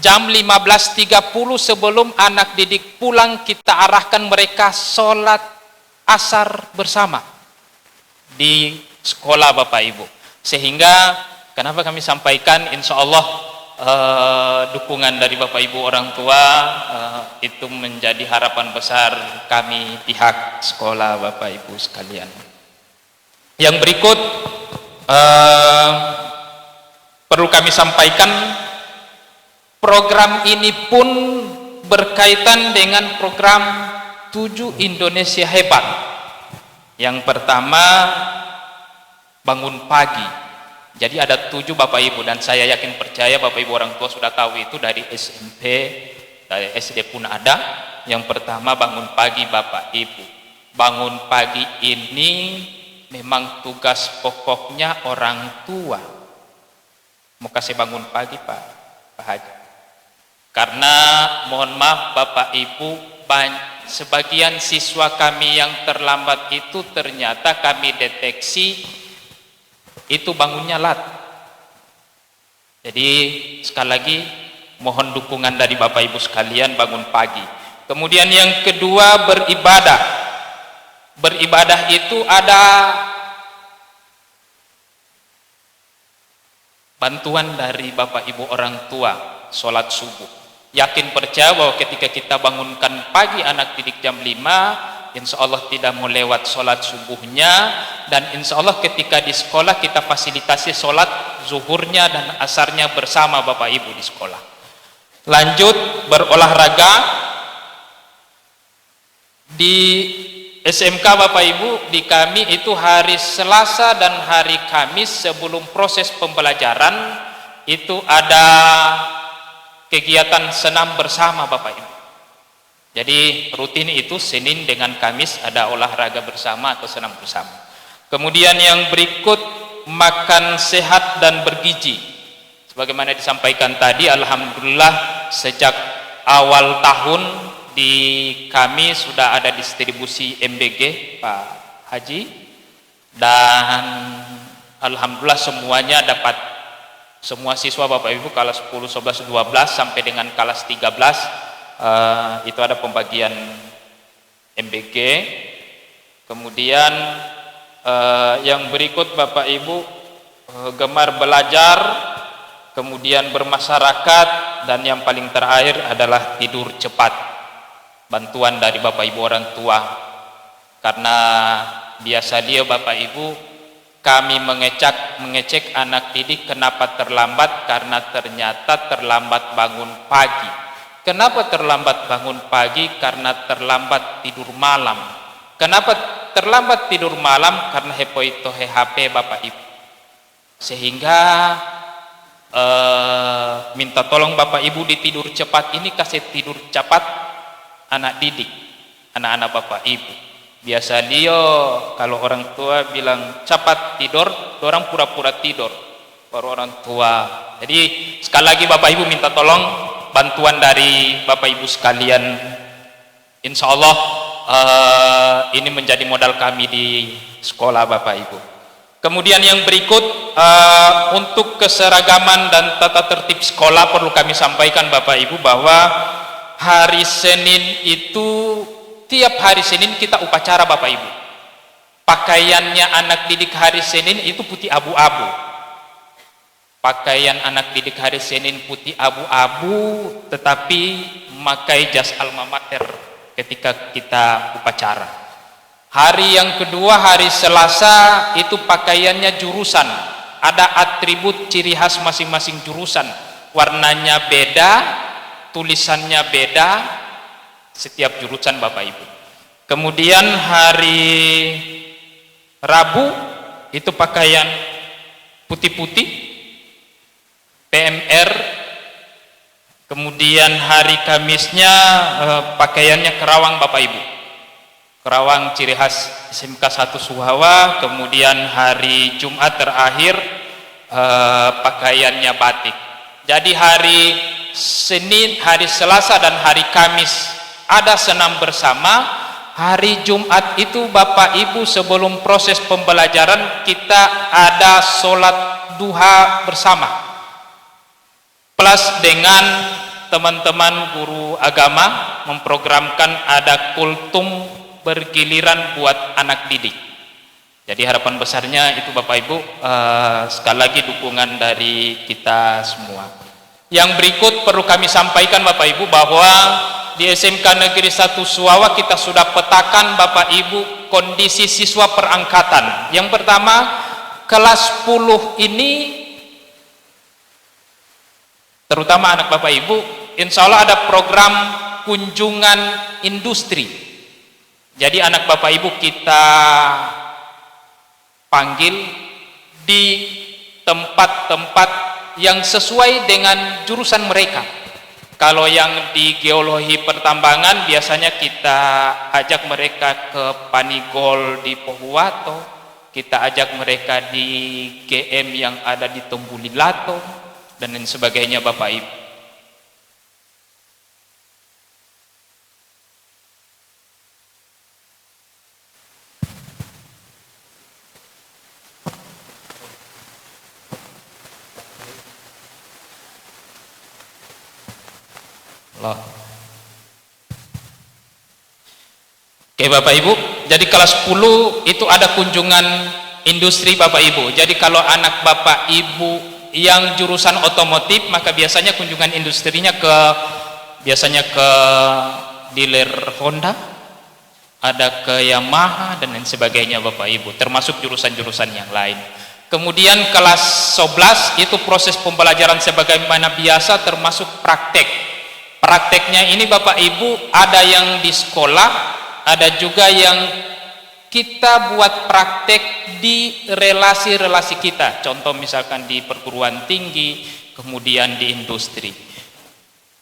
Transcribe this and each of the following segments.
jam 15.30 sebelum anak didik pulang, kita arahkan mereka sholat asar bersama di sekolah Bapak Ibu. Sehingga kenapa kami sampaikan, insya Allah dukungan dari Bapak Ibu orang tua itu menjadi harapan besar kami pihak sekolah Bapak Ibu sekalian. Yang berikut perlu kami sampaikan, program ini pun berkaitan dengan program 7 Indonesia Hebat. Yang pertama, bangun pagi. Jadi ada 7 Bapak Ibu, dan saya yakin percaya Bapak Ibu orang tua sudah tahu itu dari SMP, dari SD pun ada. Yang pertama, bangun pagi Bapak Ibu. Bangun pagi ini memang tugas pokoknya orang tua. Mau kasih bangun pagi Pak Haji. Karena mohon maaf Bapak Ibu, sebagian siswa kami yang terlambat itu ternyata kami deteksi itu bangunnya lat. Jadi sekali lagi mohon dukungan dari Bapak Ibu sekalian, bangun pagi. Kemudian yang kedua, beribadah. Beribadah itu ada bantuan dari Bapak Ibu orang tua, sholat subuh. Yakin percaya bahwa ketika kita bangunkan pagi anak didik jam 5, insya Allah tidak mau lewat sholat subuhnya, dan insya Allah ketika di sekolah kita fasilitasi sholat zuhurnya dan asarnya bersama Bapak Ibu di sekolah. Lanjut, berolahraga. Di SMK Bapak Ibu, di kami itu hari Selasa dan hari Kamis sebelum proses pembelajaran itu ada kegiatan senam bersama Bapak Ibu. Jadi rutin itu Senin dengan Kamis ada olahraga bersama atau senam bersama. Kemudian yang berikut, makan sehat dan bergizi. Sebagaimana disampaikan tadi, alhamdulillah sejak awal tahun di kami sudah ada distribusi MBG Pak Haji, dan alhamdulillah semuanya dapat, semua siswa Bapak Ibu kelas 10, 11, 12 sampai dengan kelas 13 itu ada pembagian MBG. Kemudian yang berikut Bapak Ibu, gemar belajar, kemudian bermasyarakat, dan yang paling terakhir adalah tidur cepat. Bantuan dari Bapak Ibu orang tua, karena biasa dia Bapak Ibu kami mengecek anak didik kenapa terlambat, karena ternyata terlambat bangun pagi. Kenapa terlambat bangun pagi? Karena terlambat tidur malam. Kenapa terlambat tidur malam? Karena hepoitohe HP Bapak Ibu. Sehingga minta tolong Bapak Ibu di tidur cepat ini, kasih tidur cepat anak didik, anak-anak Bapak Ibu. Biasa dia kalau orang tua bilang cepat tidur, orang pura-pura tidur baru orang tua. Jadi sekali lagi Bapak Ibu minta tolong bantuan dari Bapak Ibu sekalian. Insya Allah ini menjadi modal kami di sekolah Bapak Ibu. Kemudian yang berikut, untuk keseragaman dan tata tertib sekolah perlu kami sampaikan Bapak Ibu bahwa hari Senin itu, tiap hari Senin kita upacara Bapak Ibu. Pakaiannya anak didik hari Senin itu putih abu-abu. Pakaian anak didik hari Senin putih abu-abu, tetapi memakai jas alma mater ketika kita upacara. Hari yang kedua, hari Selasa, itu pakaiannya jurusan. Ada atribut ciri khas masing-masing jurusan. Warnanya beda, tulisannya beda, setiap jurusan Bapak Ibu. Kemudian hari Rabu itu pakaian putih-putih, PMR. Kemudian hari Kamisnya pakaiannya kerawang Bapak Ibu, kerawang ciri khas SMK 1 Suhawa. Kemudian hari Jumat terakhir pakaiannya batik. Jadi hari Senin, hari Selasa dan hari Kamis ada senam bersama. Hari Jumat itu Bapak Ibu sebelum proses pembelajaran kita ada sholat duha bersama, plus dengan teman-teman guru agama memprogramkan ada kultum bergiliran buat anak didik. Jadi harapan besarnya itu Bapak Ibu, sekali lagi dukungan dari kita semua. Yang berikut perlu kami sampaikan Bapak Ibu, bahwa di SMK Negeri 1 Suwawa kita sudah petakan Bapak Ibu kondisi siswa perangkatan. Yang pertama, kelas 10 ini, terutama anak Bapak Ibu, insya Allah ada program kunjungan industri. Jadi anak Bapak Ibu kita panggil di tempat-tempat yang sesuai dengan jurusan mereka. Kalau yang di geologi pertambangan biasanya kita ajak mereka ke Panigol di Pohuwato, kita ajak mereka di GM yang ada di Tombulilato dan lain sebagainya Bapak Ibu. Loh. Oke Bapak Ibu, jadi kelas 10 itu ada kunjungan industri Bapak Ibu. Jadi kalau anak Bapak Ibu yang jurusan otomotif, maka biasanya kunjungan industrinya biasanya ke dealer Honda, ada ke Yamaha dan lain sebagainya Bapak Ibu, termasuk jurusan-jurusan yang lain. Kemudian kelas 11 itu proses pembelajaran sebagaimana biasa, termasuk praktek. Prakteknya ini Bapak Ibu ada yang di sekolah, ada juga yang kita buat praktek di relasi-relasi kita. Contoh misalkan di perguruan tinggi, kemudian di industri.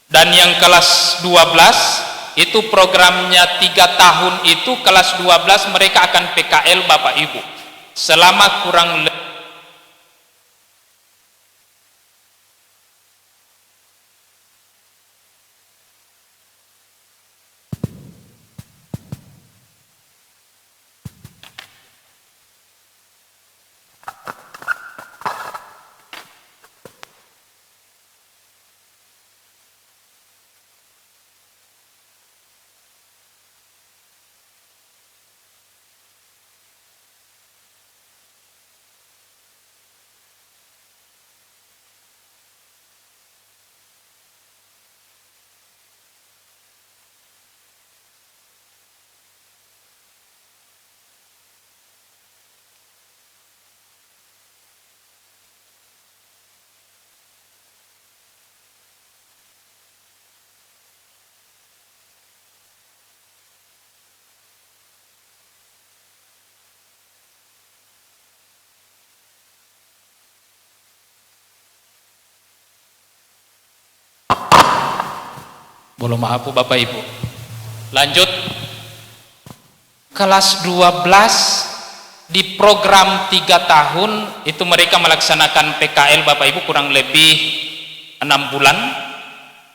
Dan yang kelas 12 itu programnya 3 tahun, itu kelas 12 mereka akan PKL Bapak Ibu selama kurang lebih belum, maaf Bapak Ibu. Lanjut, kelas 12 di program 3 tahun itu mereka melaksanakan PKL Bapak Ibu kurang lebih 6 bulan,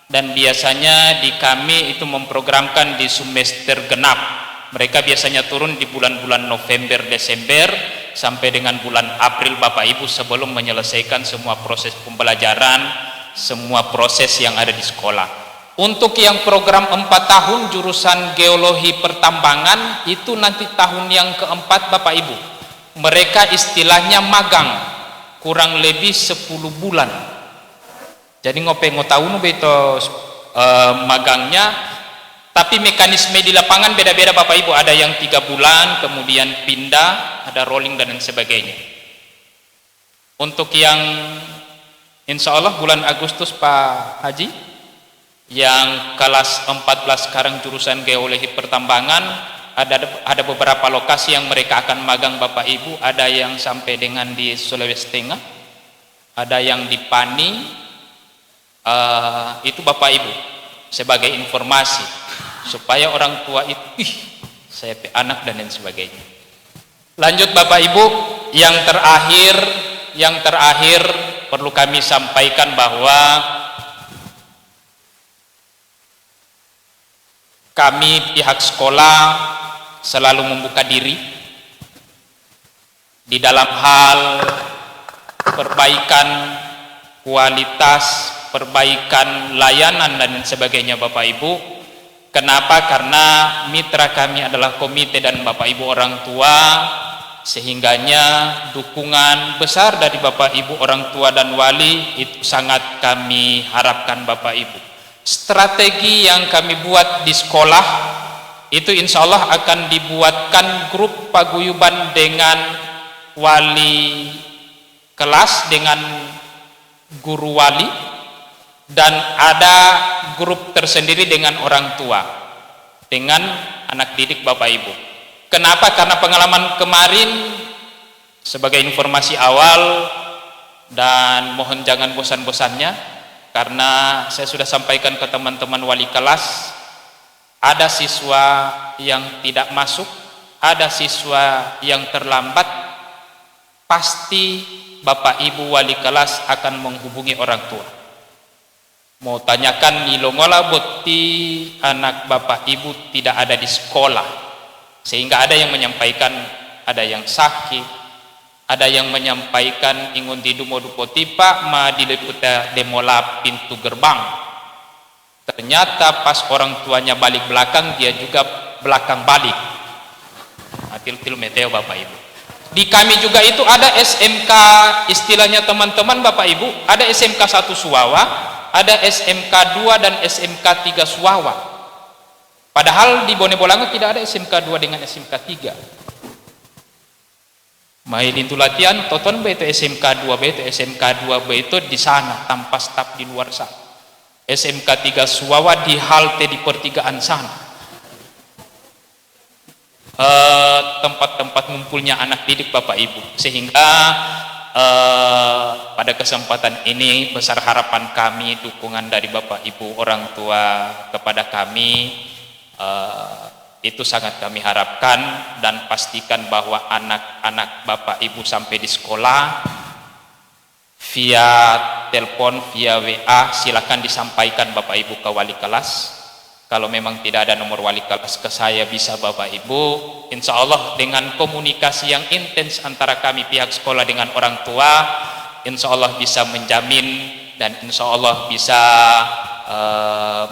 dan biasanya di kami itu memprogramkan di semester genap. Mereka biasanya turun di bulan-bulan November, Desember sampai dengan bulan April Bapak Ibu, sebelum menyelesaikan semua proses pembelajaran, semua proses yang ada di sekolah. Untuk yang program 4 tahun jurusan geologi pertambangan itu nanti tahun yang keempat Bapak Ibu, mereka istilahnya magang kurang lebih 10 bulan. Jadi ngope ngotau beto magangnya, tapi mekanisme di lapangan beda-beda Bapak Ibu. Ada yang 3 bulan kemudian pindah, ada rolling dan sebagainya. Untuk yang insya Allah bulan Agustus Pak Haji, yang kelas 14 sekarang jurusan geologi pertambangan, ada beberapa lokasi yang mereka akan magang Bapak Ibu. Ada yang sampai dengan di Sulawesi Tengah, ada yang di Pani. Itu Bapak Ibu sebagai informasi supaya orang tua itu saya anak dan lain sebagainya. Lanjut Bapak Ibu, yang terakhir perlu kami sampaikan bahwa kami pihak sekolah selalu membuka diri di dalam hal perbaikan kualitas perbaikan layanan dan sebagainya Bapak Ibu. Kenapa? Karena mitra kami adalah komite dan Bapak Ibu orang tua, sehingganya dukungan besar dari Bapak Ibu orang tua dan wali itu sangat kami harapkan Bapak Ibu. Strategi yang kami buat di sekolah itu insya Allah akan dibuatkan grup paguyuban dengan wali kelas, dengan guru wali, dan ada grup tersendiri dengan orang tua, dengan anak didik Bapak Ibu. Kenapa? Karena pengalaman kemarin, sebagai informasi awal, dan mohon jangan bosan-bosannya, karena saya sudah sampaikan ke teman-teman wali kelas, ada siswa yang tidak masuk, ada siswa yang terlambat, pasti Bapak Ibu wali kelas akan menghubungi orang tua. Mau tanyakan nilongola boti anak Bapak Ibu tidak ada di sekolah, sehingga ada yang menyampaikan ada yang sakit, ada yang menyampaikan ingun didumo dupoti pak ma dileputa demola pintu gerbang. Ternyata pas orang tuanya balik belakang, dia juga belakang balik. Til meteo Bapak Ibu. Di kami juga itu ada SMK, istilahnya teman-teman Bapak Ibu, ada SMK 1 Suwawa, ada SMK 2 dan SMK 3 Suwawa. Padahal di Bone Bolango tidak ada SMK 2 dengan SMK 3. Main itu latihan, toton be itu SMK 2B, itu SMK 2B itu di sana, tanpa staf di luar sana. SMK 3 Suwawa di halte di pertigaan sana. Tempat-tempat ngumpulnya anak didik Bapak Ibu, sehingga pada kesempatan ini besar harapan kami, dukungan dari Bapak Ibu orang tua kepada kami, itu sangat kami harapkan, dan pastikan bahwa anak-anak Bapak Ibu sampai di sekolah via telepon, via WA, silakan disampaikan Bapak Ibu ke wali kelas. Kalau memang tidak ada nomor wali kelas, ke saya bisa Bapak Ibu. Insya Allah dengan komunikasi yang intens antara kami pihak sekolah dengan orang tua, insya Allah bisa menjamin dan insya Allah bisa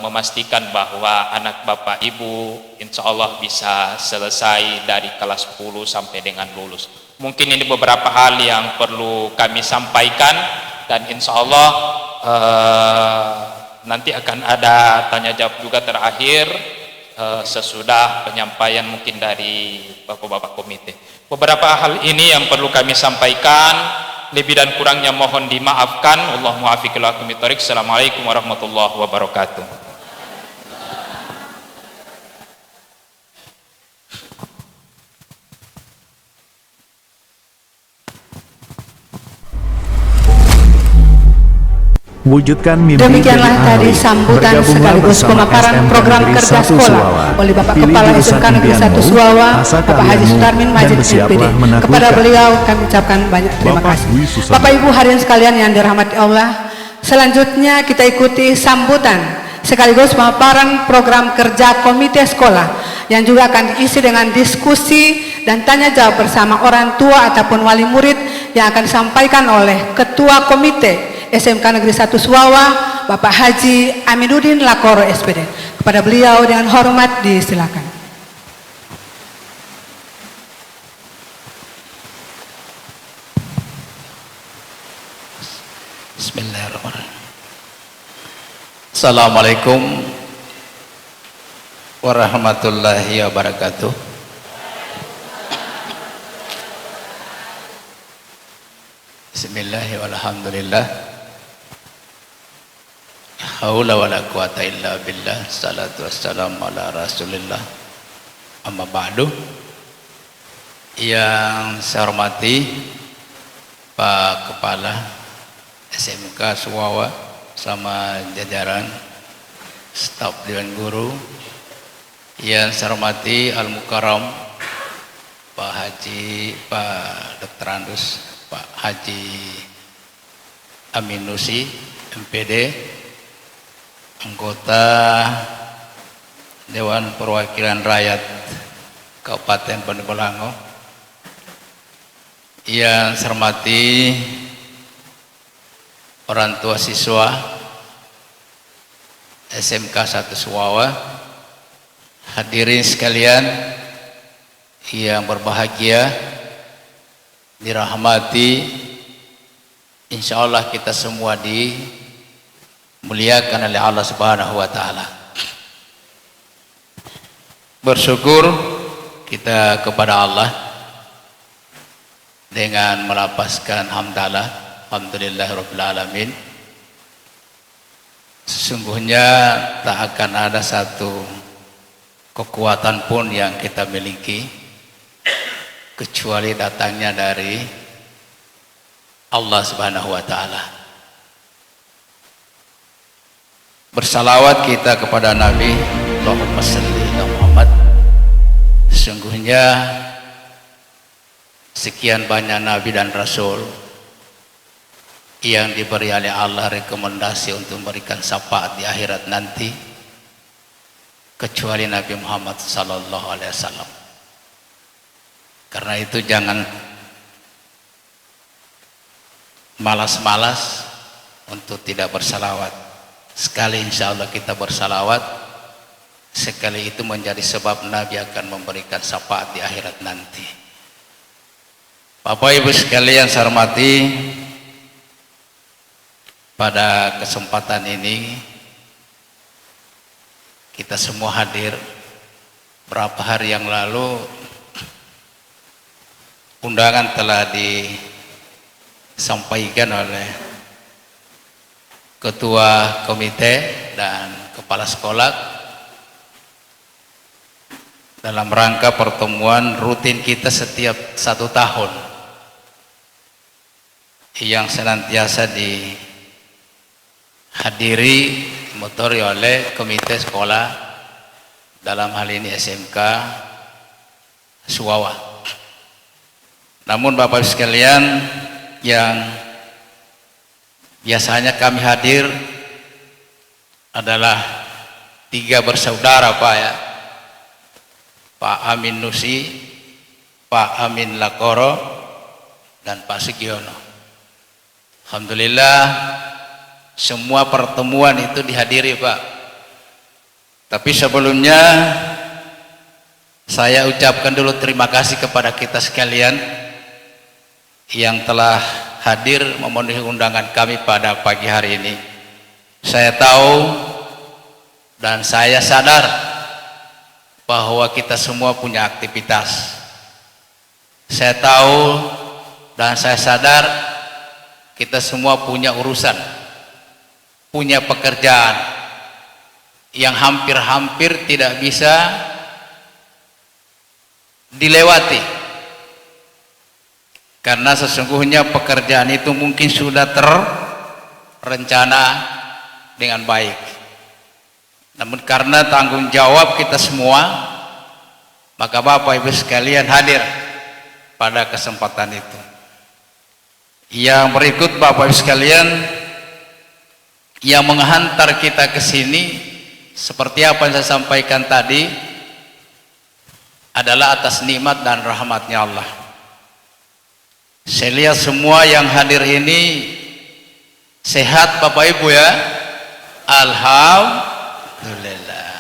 memastikan bahwa anak Bapak Ibu insya Allah bisa selesai dari kelas 10 sampai dengan lulus. Mungkin ini beberapa hal yang perlu kami sampaikan, dan insya Allah nanti akan ada tanya jawab juga terakhir sesudah penyampaian mungkin dari bapak-bapak komite. Beberapa hal ini yang perlu kami sampaikan, lebih dan kurangnya mohon dimaafkan. Allahumma afiq ila aqwamit thoriq. Assalamualaikum warahmatullahi wabarakatuh. Wujudkan mimpi. Demikianlah tadi sambutan sekaligus pemaparan program kerja sekolah oleh Bapak Kepala SMK Negeri 1 Suwawa, Bapak Haji Sutarmin Majid MPD. Kepada beliau kami ucapkan banyak terima kasih. Bapak Ibu hadirin sekalian yang dirahmati Allah, selanjutnya kita ikuti sambutan sekaligus pemaparan program kerja komite sekolah yang juga akan diisi dengan diskusi dan tanya jawab bersama orang tua ataupun wali murid yang akan disampaikan oleh Ketua Komite SMK Negeri 1 Suwawa, Bapak Haji Aminuddin Lakoro SPD. Kepada beliau dengan hormat disilakan. Bismillahirrahmanirrahim. Assalamualaikum warahmatullahi wabarakatuh. Bismillahirrahmanirrahim. Alhamdulillah. Haula wala quwata illa billah. Salatu wassalamu ala Rasulillah. Amma ba'du. Yang saya hormati Pak Kepala SMK Suwawa sama jajaran staf Dewan Guru. Yang saya hormati Al Mukarram Pak Haji, Pak Dr. Andus, Pak Haji Aminusi MPD, anggota Dewan Perwakilan Rakyat Kabupaten Bone Bolango. Yang saya hormati orang tua siswa, SMK 1 Suwawa, hadirin sekalian yang berbahagia, dirahmati, insya Allah kita semua dimuliakan oleh Allah Subhanahu wa Ta'ala. Bersyukur kita kepada Allah dengan melapaskan hamdalah, alhamdulillahirabbil alamin. Sesungguhnya tak akan ada satu kekuatan pun yang kita miliki kecuali datangnya dari Allah Subhanahu wa Ta'ala. Bersalawat kita kepada Nabi, Allahumma shalli ala Muhammad. Sesungguhnya sekian banyak Nabi dan Rasul yang diberi oleh Allah rekomendasi untuk memberikan syafaat di akhirat nanti, kecuali Nabi Muhammad sallallahu alaihi wasallam. Karena itu jangan malas-malas untuk tidak bersalawat. Sekali insya Allah kita bersalawat, sekali itu menjadi sebab Nabi akan memberikan syafaat di akhirat nanti. Bapak Ibu sekalian saya hormati, pada kesempatan ini kita semua hadir. Berapa hari yang lalu undangan telah disampaikan oleh ketua komite dan kepala sekolah dalam rangka pertemuan rutin kita setiap 1 tahun yang senantiasa dihadiri motori oleh komite sekolah, dalam hal ini SMK Suwawa. Namun Bapak sekalian, yang biasanya kami hadir adalah 3 bersaudara Pak ya, Pak Amin Nusi, Pak Amin Lakoro, dan Pak Sugiono. Alhamdulillah semua pertemuan itu dihadiri Pak. Tapi sebelumnya saya ucapkan dulu terima kasih kepada kita sekalian yang telah hadir memenuhi undangan kami pada pagi hari ini. Saya tahu dan saya sadar bahwa kita semua punya aktivitas. Saya tahu dan saya sadar kita semua punya urusan, punya pekerjaan yang hampir-hampir tidak bisa dilewati, karena sesungguhnya pekerjaan itu mungkin sudah terrencana dengan baik. Namun karena tanggung jawab kita semua, maka Bapak Ibu sekalian hadir pada kesempatan itu. Yang berikut Bapak Ibu sekalian, yang menghantar kita ke sini seperti apa yang saya sampaikan tadi adalah atas nikmat dan rahmatnya Allah. Saya lihat semua yang hadir ini sehat Bapak Ibu ya, alhamdulillah.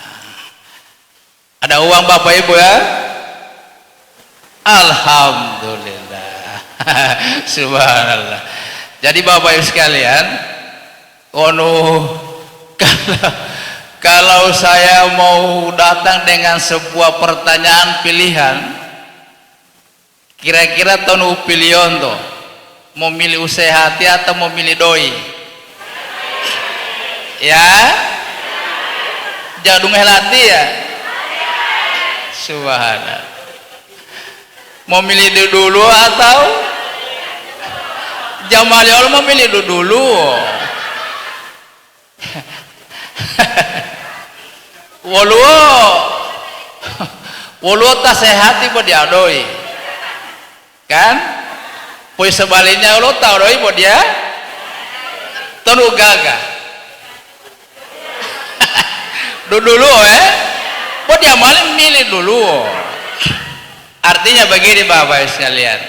Ada uang Bapak Ibu ya, alhamdulillah. Subhanallah. Jadi Bapak Ibu sekalian, kalau saya mau datang dengan sebuah pertanyaan pilihan, kira-kira tonu pilihan tuh, mau milih usahati atau mau milih doi? Ya, jadung helati ya. Subhanallah. Mau milih dulu atau Jamaliol mau milih dulu? Waluo tak sehat tiba dia doi, kan? Poin sebaliknya lo tahu doi buat dia tonu gaga. Dulu buat dia malah milih dulu. Artinya begini Bapak sekalian,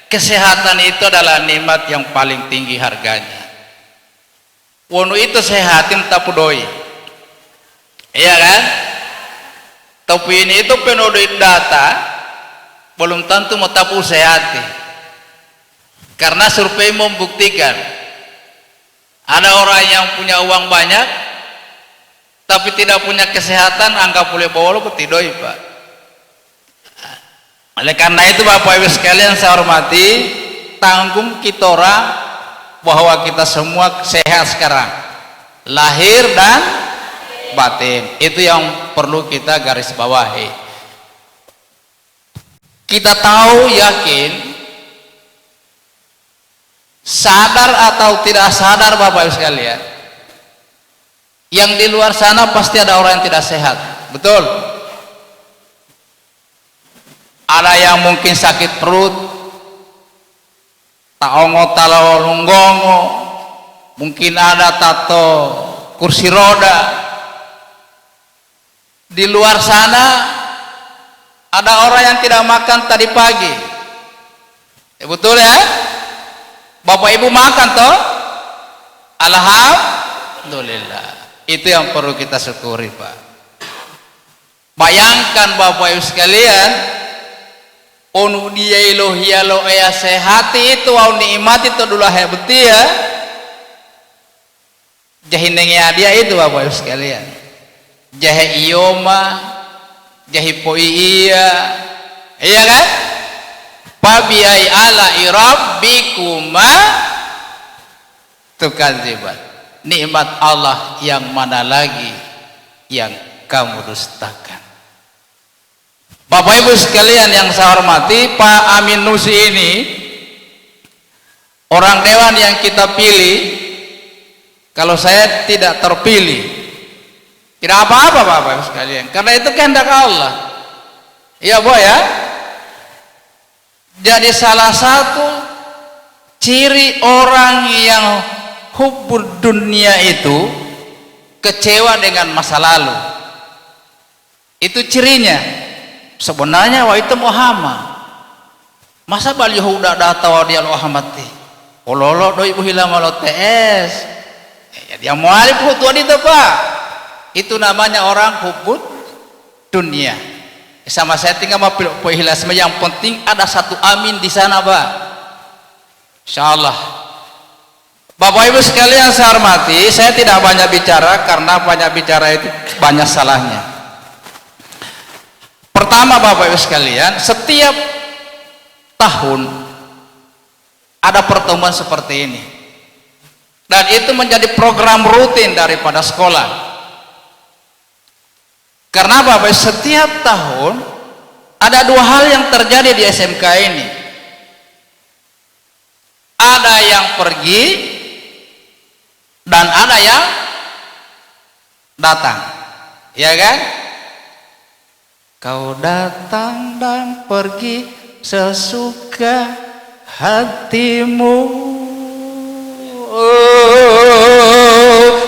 kesehatan itu adalah nikmat yang paling tinggi harganya. Wono itu sehatin tapi doi. Iya kan? Tapi ini itu penuh data, belum tentu mau tapu sehati. Karena survei membuktikan ada orang yang punya uang banyak tapi tidak punya kesehatan, anggap boleh bawa petidoi, Pak. Oleh karena itu Bapak Ibu sekalian saya hormati, tanggung kita orang bahwa kita semua sehat sekarang, lahir dan batin. Itu yang perlu kita garis bawahi. Kita tahu, yakin, sadar atau tidak sadar Bapak Ibu sekalian, yang di luar sana pasti ada orang yang tidak sehat, betul? Ada yang mungkin sakit perut, taongo talolunggongo, mungkin ada tato kursi roda. Di luar sana ada orang yang tidak makan tadi pagi, betul ya? Bapak Ibu makan toh? Alhamdulillah. Itu yang perlu kita syukuri, Pak. Bayangkan Bapak Ibu sekalian, onu dia ilohiyalo ya sehati itu au nikmati itu dulu hebeti ya. Jahinengnya dia itu Bapak Ibu sekalian. Jahe ioma, jahe poiia. Iya kan? Fabiai ala irabbikuma tukadziban. Nikmat Allah yang mana lagi yang kamu dustakan? Bapak Ibu sekalian yang saya hormati, Pak Amin Nusi ini orang dewan yang kita pilih. Kalau saya tidak terpilih, tidak apa-apa Bapak Ibu sekalian, karena itu kehendak Allah. Iya Boy ya. Jadi salah satu ciri orang yang hubbud dunia itu kecewa dengan masa lalu. Itu cirinya. Sebenarnya wa itu Muhammad. Masa baliho udah datang dia Muhammad teh. Ololo doi buhila malo TS. Ya dia mualif hutua itu Pak. Itu namanya orang hubbud dunia. Sama saya tinggal mau pilih yang penting ada satu amin di sana Pak. Insyaallah. Bapak Ibu sekalian saya hormati, saya tidak banyak bicara karena banyak bicara itu banyak salahnya. Pertama Bapak Ibu sekalian, setiap tahun ada pertemuan seperti ini. Dan itu menjadi program rutin daripada sekolah. Karena Bapak setiap tahun ada dua hal yang terjadi di SMK ini. Ada yang pergi dan ada yang datang. Ya kan? Kau datang dan pergi sesuka hatimu.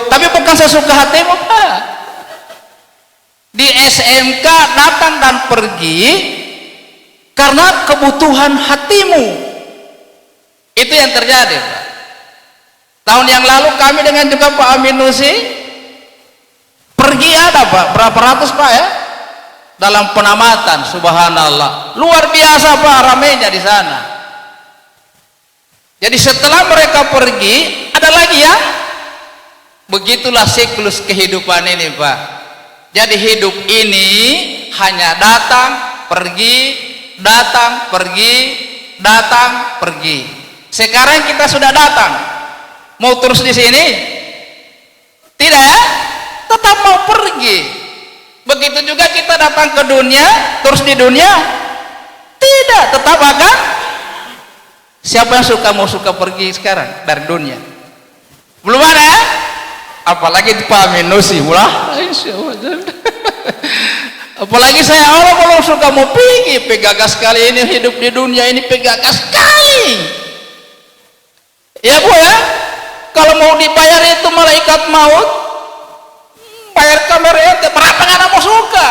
Tapi bukan sesuka hatimu Pak. Di SMK datang dan pergi karena kebutuhan hatimu. Itu yang terjadi Pak. Tahun yang lalu kami dengan juga Pak Amin Nusi pergi ada Pak, berapa ratus Pak ya, dalam penamatan. Subhanallah, luar biasa Pak ramainya di sana. Jadi setelah mereka pergi ada lagi ya. Begitulah siklus kehidupan ini Pak. Jadi hidup ini hanya datang, pergi, datang, pergi, datang, pergi. Sekarang kita sudah datang, mau terus di sini? Tidak ya? Tetap mau pergi. Begitu juga kita datang ke dunia, terus di dunia? Tidak, tetap akan. Siapa yang mau suka pergi sekarang dari dunia? Belum ada ya? Apalagi Pak Amin Nusi ulah. Apalagi saya Allah kalau suka mau pergi, pegagas sekali ini hidup di dunia ini, pegagas sekali. Ya Bu ya, kalau mau dibayar itu malaikat maut, bayar kamera itu berapa nggak mau suka.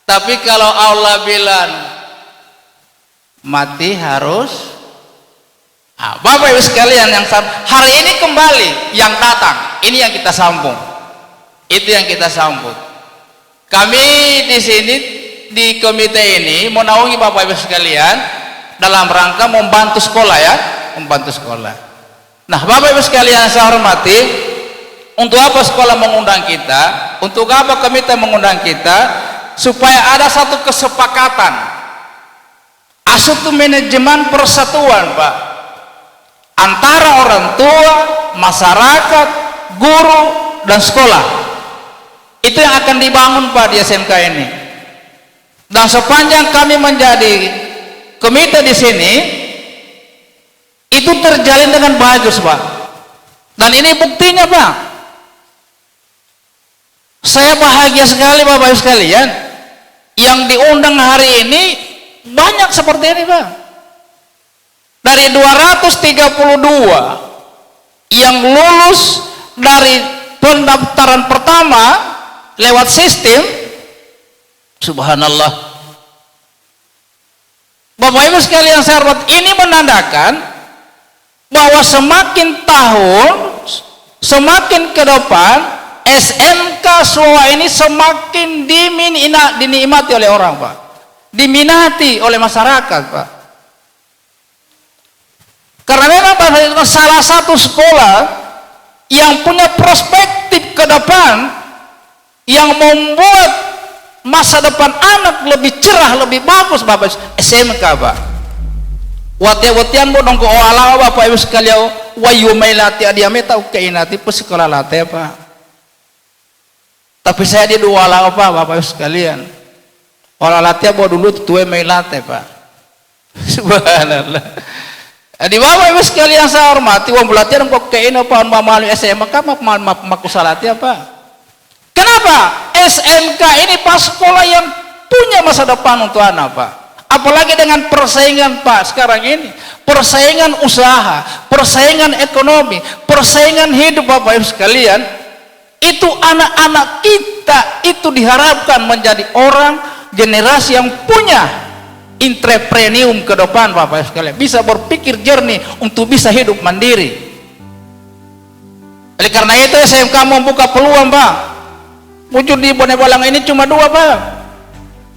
Tapi kalau Allah bilang mati harus. Bapak Ibu sekalian yang hari ini kembali yang datang, ini yang kita sambung. Itu yang kita sambut. Kami di sini di komite ini menaungi Bapak Ibu sekalian dalam rangka membantu sekolah ya, membantu sekolah. Nah, Bapak Ibu sekalian saya hormati, untuk apa sekolah mengundang kita? Untuk apa komite mengundang kita? Supaya ada satu kesepakatan, asutu manajemen persatuan, Pak, antara orang tua, masyarakat, guru, dan sekolah. Itu yang akan dibangun, Pak, di SMK ini. Dan sepanjang kami menjadi komite di sini, itu terjalin dengan bagus, Pak. Dan ini buktinya, Pak. Saya bahagia sekali, Bapak Ibu sekalian, yang diundang hari ini banyak seperti ini, Pak. Dari 232 yang lulus dari pendaftaran pertama lewat sistem, subhanallah. Bapak Ibu sekalian saya hormati, ini menandakan bahwa semakin tahun, semakin ke depan, SMK Suwawa ini semakin dinikmati oleh orang, Pak, diminati oleh masyarakat, Pak. Karena memang salah satu sekolah yang punya perspektif ke depan, yang membuat masa depan anak lebih cerah, lebih bagus, Bapak, SMK, Pak. Watian bodong ko ala Bapak Ibu sekalian, wayu mailati adiame tau kainati sekolah late, Pak. Tapi saya di dua lah, Bapak Ibu sekalian. Orang latih bawa dulu tuwe mailate, Pak. Subhanallah. Di Bapak Ibu sekalian saya hormati, wong latihan kok kain apa mamalu SMK makusalati apa? Kenapa? SMK ini pas sekolah yang punya masa depan untuk anak, Pak. Apalagi dengan persaingan, Pak, sekarang ini, persaingan usaha, persaingan ekonomi, persaingan hidup, Bapak Ibu sekalian. Itu anak-anak kita itu diharapkan menjadi orang generasi yang punya entrepreneur ke depan, Bapak Ibu sekalian, bisa berpikir jernih untuk bisa hidup mandiri. Oleh karena itu SMK membuka peluang, Pak. Muncul di Bonebalang ini cuma 2, Pak.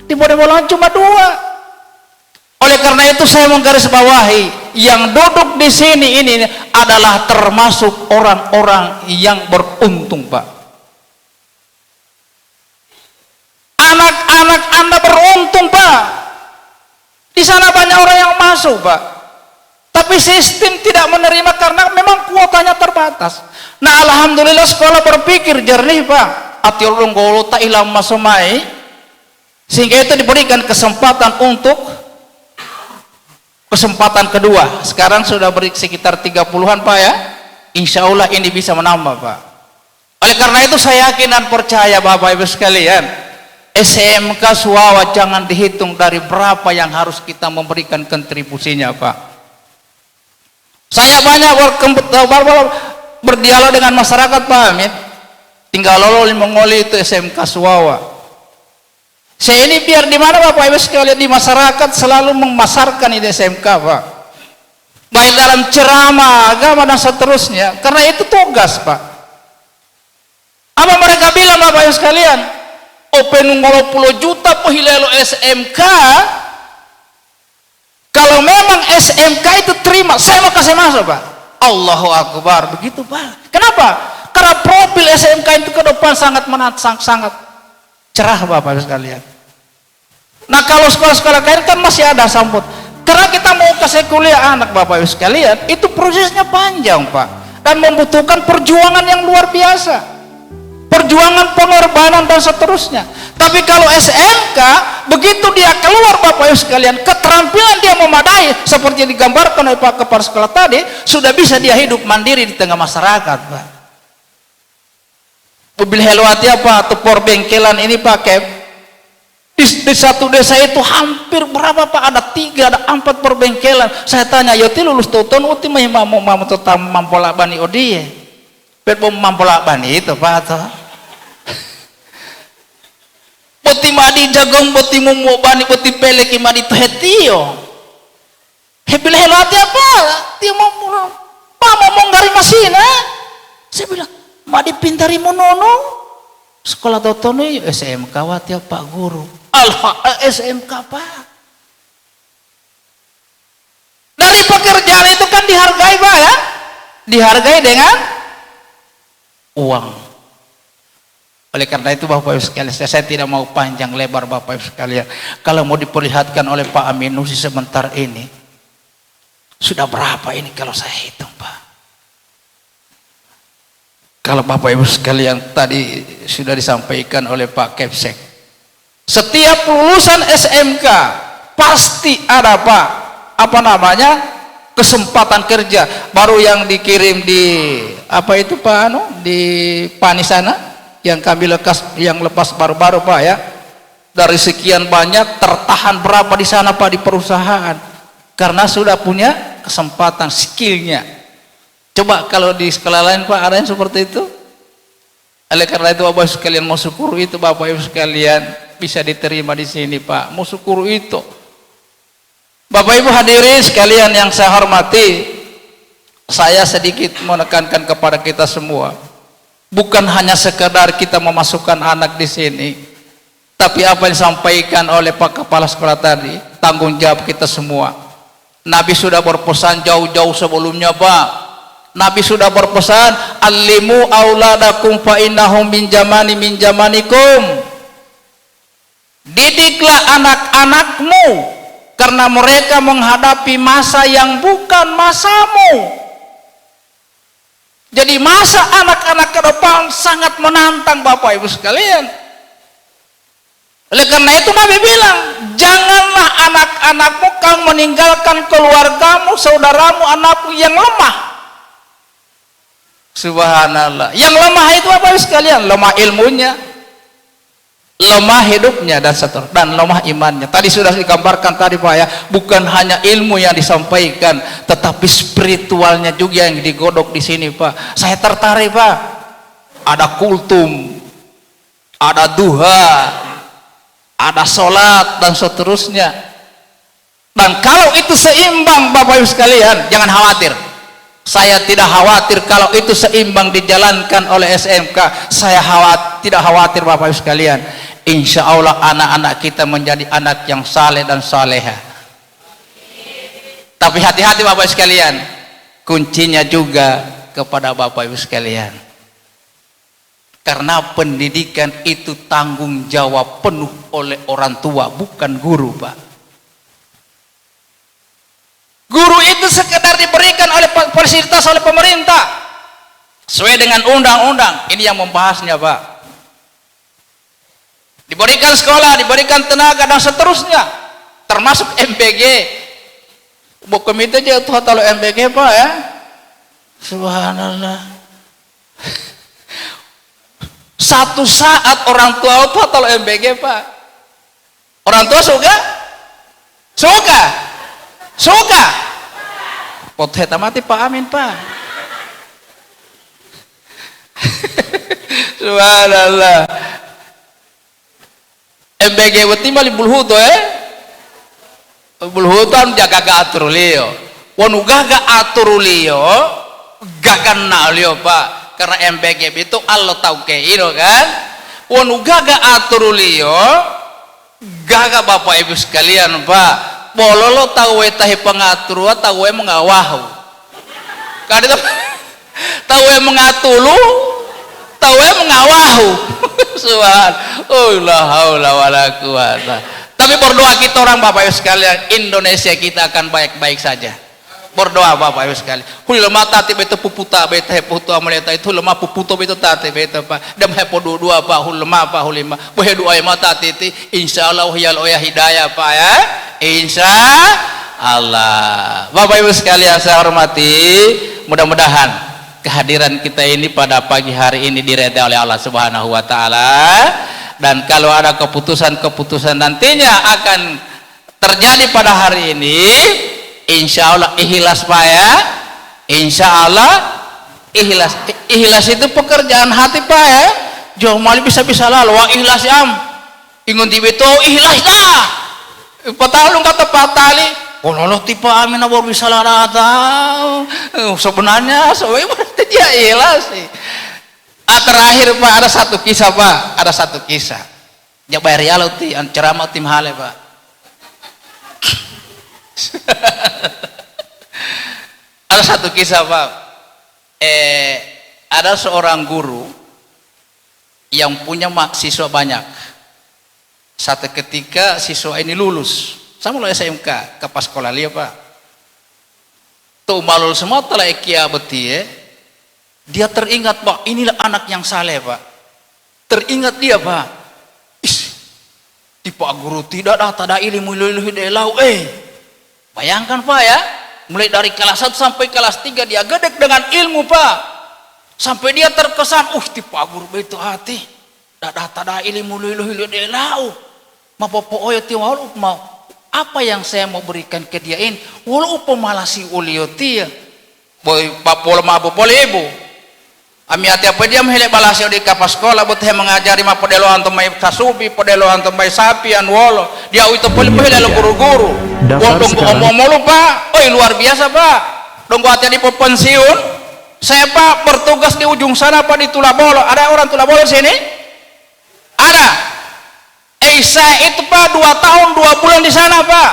Di Bonebalang cuma 2. Oleh karena itu saya menggarisbawahi, yang duduk di sini ini adalah termasuk orang-orang yang beruntung, Pak. Anak-anak Anda beruntung, Pak. Di sana banyak orang yang masuk, Pak. Tapi sistem tidak menerima karena memang kuotanya terbatas. Nah, alhamdulillah sekolah berpikir jernih, Pak. Atiul unggolo ta ilam masumai, sehingga itu diberikan kesempatan untuk kesempatan kedua. Sekarang sudah beri sekitar 30-an, Pak, ya. Insya Allah ini bisa menambah, Pak. Oleh karena itu saya yakin dan percaya, Bapak Ibu sekalian, SMK Suwawa jangan dihitung dari berapa yang harus kita memberikan kontribusinya, Pak. Saya banyak berdialog dengan masyarakat, Pak Amit. Tinggal lolo mengoli itu SMK Suwawa. Saya ini biar di mana, Bapak Ibu sekalian, di masyarakat selalu memasarkan ini SMK, Pak. Baik dalam ceramah, agama dan seterusnya. Karena itu tugas, Pak. Apa mereka bilang, Bapak Ibu sekalian? Open 50 juta pohilelo SMK. Kalau memang SMK itu terima, saya mau kasih masuk, Pak. Allahu Akbar, begitu, Pak. Kenapa? Karena profil SMK itu ke depan sangat cerah, Bapak Ibu sekalian. Nah, kalau sekolah-sekolah lain kan masih ada sambut. Karena kita mau kasih kuliah anak, Bapak Ibu sekalian, itu prosesnya panjang, Pak, dan membutuhkan perjuangan yang luar biasa. Perjuangan, pengorbanan dan seterusnya. Tapi kalau SMK, begitu dia keluar, Bapak Ibu sekalian, keterampilan dia memadai seperti digambarkan oleh Pak Kepala Sekolah tadi, sudah bisa dia hidup mandiri di tengah masyarakat, Pak. Mobil helwati apa atau perbengkelan ini pakai di satu desa itu hampir berapa, Pak? Ada 3, ada 4 perbengkelan. Saya tanya, yoti lulus tuton uti mau tetap mampola bani odie. Pet mampola bani itu, Pak, atau boti madi jagong, boti mumu bani, boti peleki madi tuhetio. Hebil helwati apa? Dia mau ngari masina. Saya bilang, madi pintari monono, sekolah totono SMK wati Pak Guru. SMK Pak. Dari pekerjaan itu kan dihargai Pak ya. Dihargai dengan uang. Oleh karena itu Bapak Ibu sekalian, saya tidak mau panjang lebar Bapak Ibu sekalian. Kalau mau diperlihatkan oleh Pak Aminusi sebentar ini, sudah berapa ini kalau saya hitung Pak? Kalau Bapak Ibu sekalian tadi sudah disampaikan oleh Pak Kepsek, setiap lulusan SMK pasti ada Pak, apa namanya, kesempatan kerja. Baru yang dikirim di apa itu Pak di Pani sana, yang kami lepas baru-baru Pak ya, dari sekian banyak tertahan berapa di sana Pak di perusahaan, karena sudah punya kesempatan, skillnya. Coba kalau di sekolah lain Pak ada yang seperti itu? Oleh karena itu Bapak Ibu sekalian mau syukur itu Bapak Ibu sekalian bisa diterima di sini Pak, mau syukur itu. Bapak Ibu hadirin sekalian yang saya hormati, saya sedikit menekankan kepada kita semua, bukan hanya sekedar kita memasukkan anak di sini, tapi apa yang disampaikan oleh Pak Kepala Sekolah tadi, tanggung jawab kita semua. Nabi sudah berpesan jauh-jauh sebelumnya Pak. Nabi sudah berpesan, "Allimu auladakum fa innahum min jamanikum." Didiklah anak-anakmu karena mereka menghadapi masa yang bukan masamu. Jadi masa anak-anak ke depan sangat menantang Bapak Ibu sekalian. Oleh karena itu Nabi bilang, janganlah anak-anakmu kau meninggalkan keluargamu, saudaramu, anakmu yang lemah. Subhanallah. Yang lemah itu Bapak Ibu sekalian, lemah ilmunya, lemah hidupnya dan lemah imannya. Tadi sudah digambarkan tadi Pak ya, bukan hanya ilmu yang disampaikan, tetapi spiritualnya juga yang digodok di sini Pak. Saya tertarik Pak. Ada kultum, ada duha, ada sholat dan seterusnya. Dan kalau itu seimbang Bapak Ibu sekalian, jangan khawatir. Saya tidak khawatir kalau itu seimbang dijalankan oleh SMK. Saya tidak khawatir Bapak Ibu sekalian. Insya Allah anak-anak kita menjadi anak yang saleh dan saleha. Tapi hati-hati Bapak Ibu sekalian, kuncinya juga kepada Bapak Ibu sekalian. Karena pendidikan itu tanggung jawab penuh oleh orang tua, bukan guru Pak. Guru itu sekedar diberikan oleh fasilitas oleh pemerintah sesuai dengan undang-undang. Ini yang membahasnya Pak. Diberikan sekolah, diberikan tenaga dan seterusnya, termasuk MBG. Bukan itu aja tuh kalau MBG Pak ya. Subhanallah. Satu saat orang tua tuh kalau MBG Pak. Orang tua suka? Suka? Suka? Potheta mati Pak Amin Pak. Subhanallah. MBG wati mali bulhuto bulhutan jaga ga atur liyo. Wanu gaga atur liyo, gaga na liyo Pak. Karena MBG itu Allah tahu keiro kan. Wanu gaga atur liyo, gaga Bapak Ibu sekalian Pak. Bololo tahu tahi pengatur, tahu mengawahu. Kan itu tahu mengatulu, tahu mengawahu. Subhan. Oh la haula wala quwata. Tapi berdoa kita orang Bapak Ibu sekalian, Indonesia kita akan baik-baik saja. Berdoa Bapak Ibu sekalian. Hulma tati beto puputa beta putu amaleta itu hulma puputo beto tati beta Pak. Dam hepo dua Pak hulma Pak hulima. Bohe doa mata titi insyaallah ya hidayah Pak ya. Insya Allah. Bapak Ibu sekalian saya hormati, mudah-mudahan kehadiran kita ini pada pagi hari ini diridai oleh Allah Subhanahu wa taala, dan kalau ada keputusan-keputusan nantinya akan terjadi pada hari ini, insya Allah ikhlas Pak ya. Insya Allah ikhlas. Ikhlas itu pekerjaan hati Pak ya. Jauh mali bisa-bisa lalu wa ikhlas am. Ingun tibeto ikhlas dah. Patalong kata patali, kalau tipe amin abor bisa larata. Sebenarnya sebenarnya dia ikhlas sih. Terakhir Pak, ada satu kisah Pak, ada satu kisah. Ya bayar ya ti, ceramah tim hale Pak. Ada satu kisah Pak. Ada seorang guru yang punya siswa banyak. Satu ketika siswa ini lulus, sama lo SMK, ke pas sekolah liya Pak. Tuh malul semua telah ikia beti dia teringat Pak, inilah anak yang saleh Pak. Teringat dia Pak. Di Pak Guru tidak ada ilmu delau. Bayangkan Pak ya, mulai dari kelas 1 sampai kelas 3 dia gedek dengan ilmu Pak. Sampai dia terkesan, di Pak Guru itu hati. Tidak ada ilmu delau. Mapopo oyo ti walau mau apa yang saya mau berikan ke dia ini, walau pemalasi uliotia. Boy papola ma boleh ibu. Ami hati apa dia mehele balasio di kapas sekolah buat dia mengajari ma podelo antum mai kasubi, podelo antum mai sapi an wolo. Dia itu boleh lo guru-guru. Wong omong-omong Pak. Luar biasa Pak. Dong gua hati di pensiun. Saya Pak bertugas di ujung sana Pak di Tulabolo. Ada orang Tulabolo sini? Ada. Saya itu Pak 2 tahun 2 bulan di sana Pak.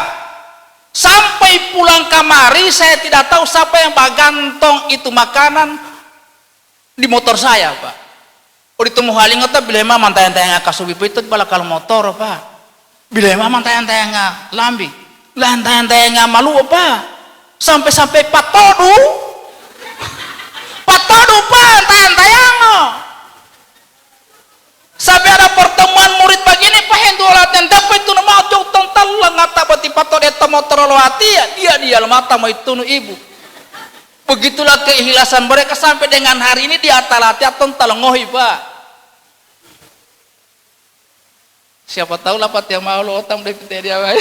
Sampai pulang kamari saya tidak tahu siapa yang bagantong itu makanan di motor saya Pak. Ditemu haling eta bila mah mantayang-tayang kasubi itu bala kalau motor Pak. Bila mah mantayang-tayang lambi. Lantayang-tayang malu Pak. Sampai patodu. Patodu Pak, tayang-tayang. Sampai ada pertemuan murid begini Pak hendu latihan dapat itu nama jauh tontal ngata bati patod eta motor lo hati ya dia mata mau itu ibu. Begitulah keikhlasan mereka sampai dengan hari ini di atalati aton talengohi Pak. Siapa tahu lah Pak yang mau lo otam dari dia Pak.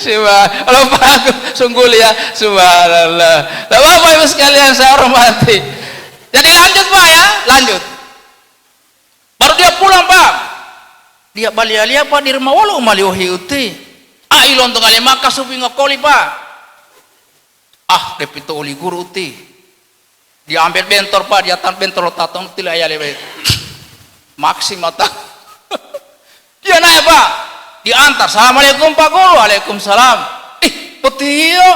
Subhanallah, Pak sungguh ya subhanallah. Bapak Ibu sekalian saya hormati. Jadi lanjut Pak ya, lanjut. Baru dia pulang Pak. Dia balik-balik Pak di rumah walau maliohi uti. Ilon tong alema kasubi ngokoli Pak. Depito oli guru ti. Dia ambil bentor Pak, dia tan bentor tatong ti aya lebe. Maksimata. Dia naik Pak. Diantar. Assalamualaikum Pak Guru. Waalaikumsalam. Petiyo.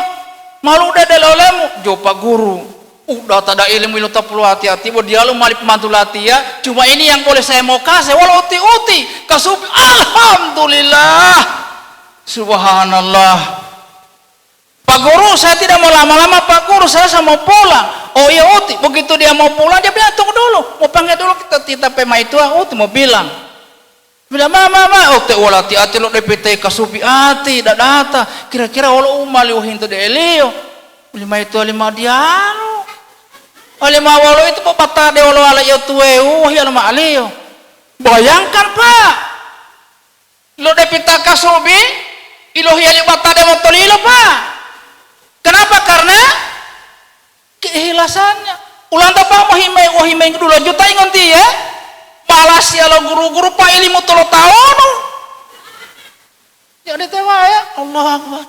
Malu udah delolemu. Jo Pak Guru. Udah tada ilmu tak perlu hati-hati. Dia lu malip mantu latia. Cuma ini yang boleh saya mau kasih. Walau uti-uti. Kasubi. Alhamdulillah. Subhanallah. Pak Guru, saya tidak mau lama-lama Pak Guru, saya mau pulang. Oh iya Uti, begitu dia mau pulang dia bilang tunggu dulu, mau panggil dulu kita pema itu Uti mau bilang. Bilang mama, Uti wala hati lo DPT kasubi hati, data. Kira-kira wala umali uhinto de Elio. Lima itu lima diano. Lima wala itu pepatah de wala ala ya tueu ya lima Elio. Bayangkan Pak. Lo DPT kasubi, ilo hiali bata de motolilo Pak. Kenapa? Karena keikhlasannya. Ulang apa wahimai dulu juta ingon ya. Balas ya lo guru-guru Pak ilmu tolo tahun. Ya ada tewa ya. Allah Akbar.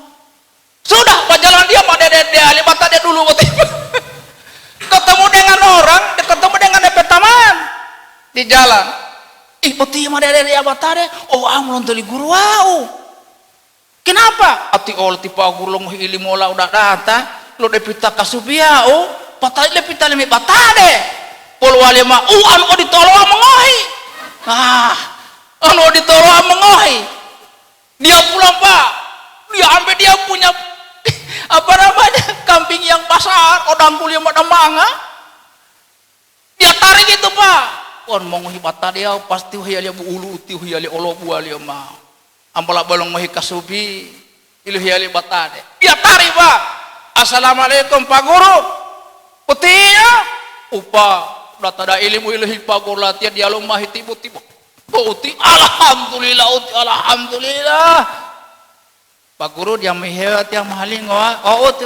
Sudah berjalan dia pada dia alibata dia dulu ketemu dengan orang, ketemu dengan taman di jalan. Peti mah dia batare. Amulon toli guru wau. Kenapa? Ati ol tipe guru long ilmu la udah data, lo depita kasubiau, patai lepita lemi batade. Pol wali ma anu ditolong mengohi. Anu ditolong mengohi. Dia pulang Pak. Dia ambil dia punya apa namanya? Kambing yang pasar, odang kuliah madam manga. Dia tarik itu Pak. Pon mengohi batade pasti hiali bu ulu ti hiali olo buali ma. Ampala balong mahi kasubi ilu hiali batade. Dia tarik Pak. Assalamualaikum Pak Guru. Petinya upa data da ilmu ilahi Pak Guru latihan dia lu mahi tibu-tibu. Uti alhamdulillah uti alhamdulillah. Pak Guru dia mehewat yang mahaling uti.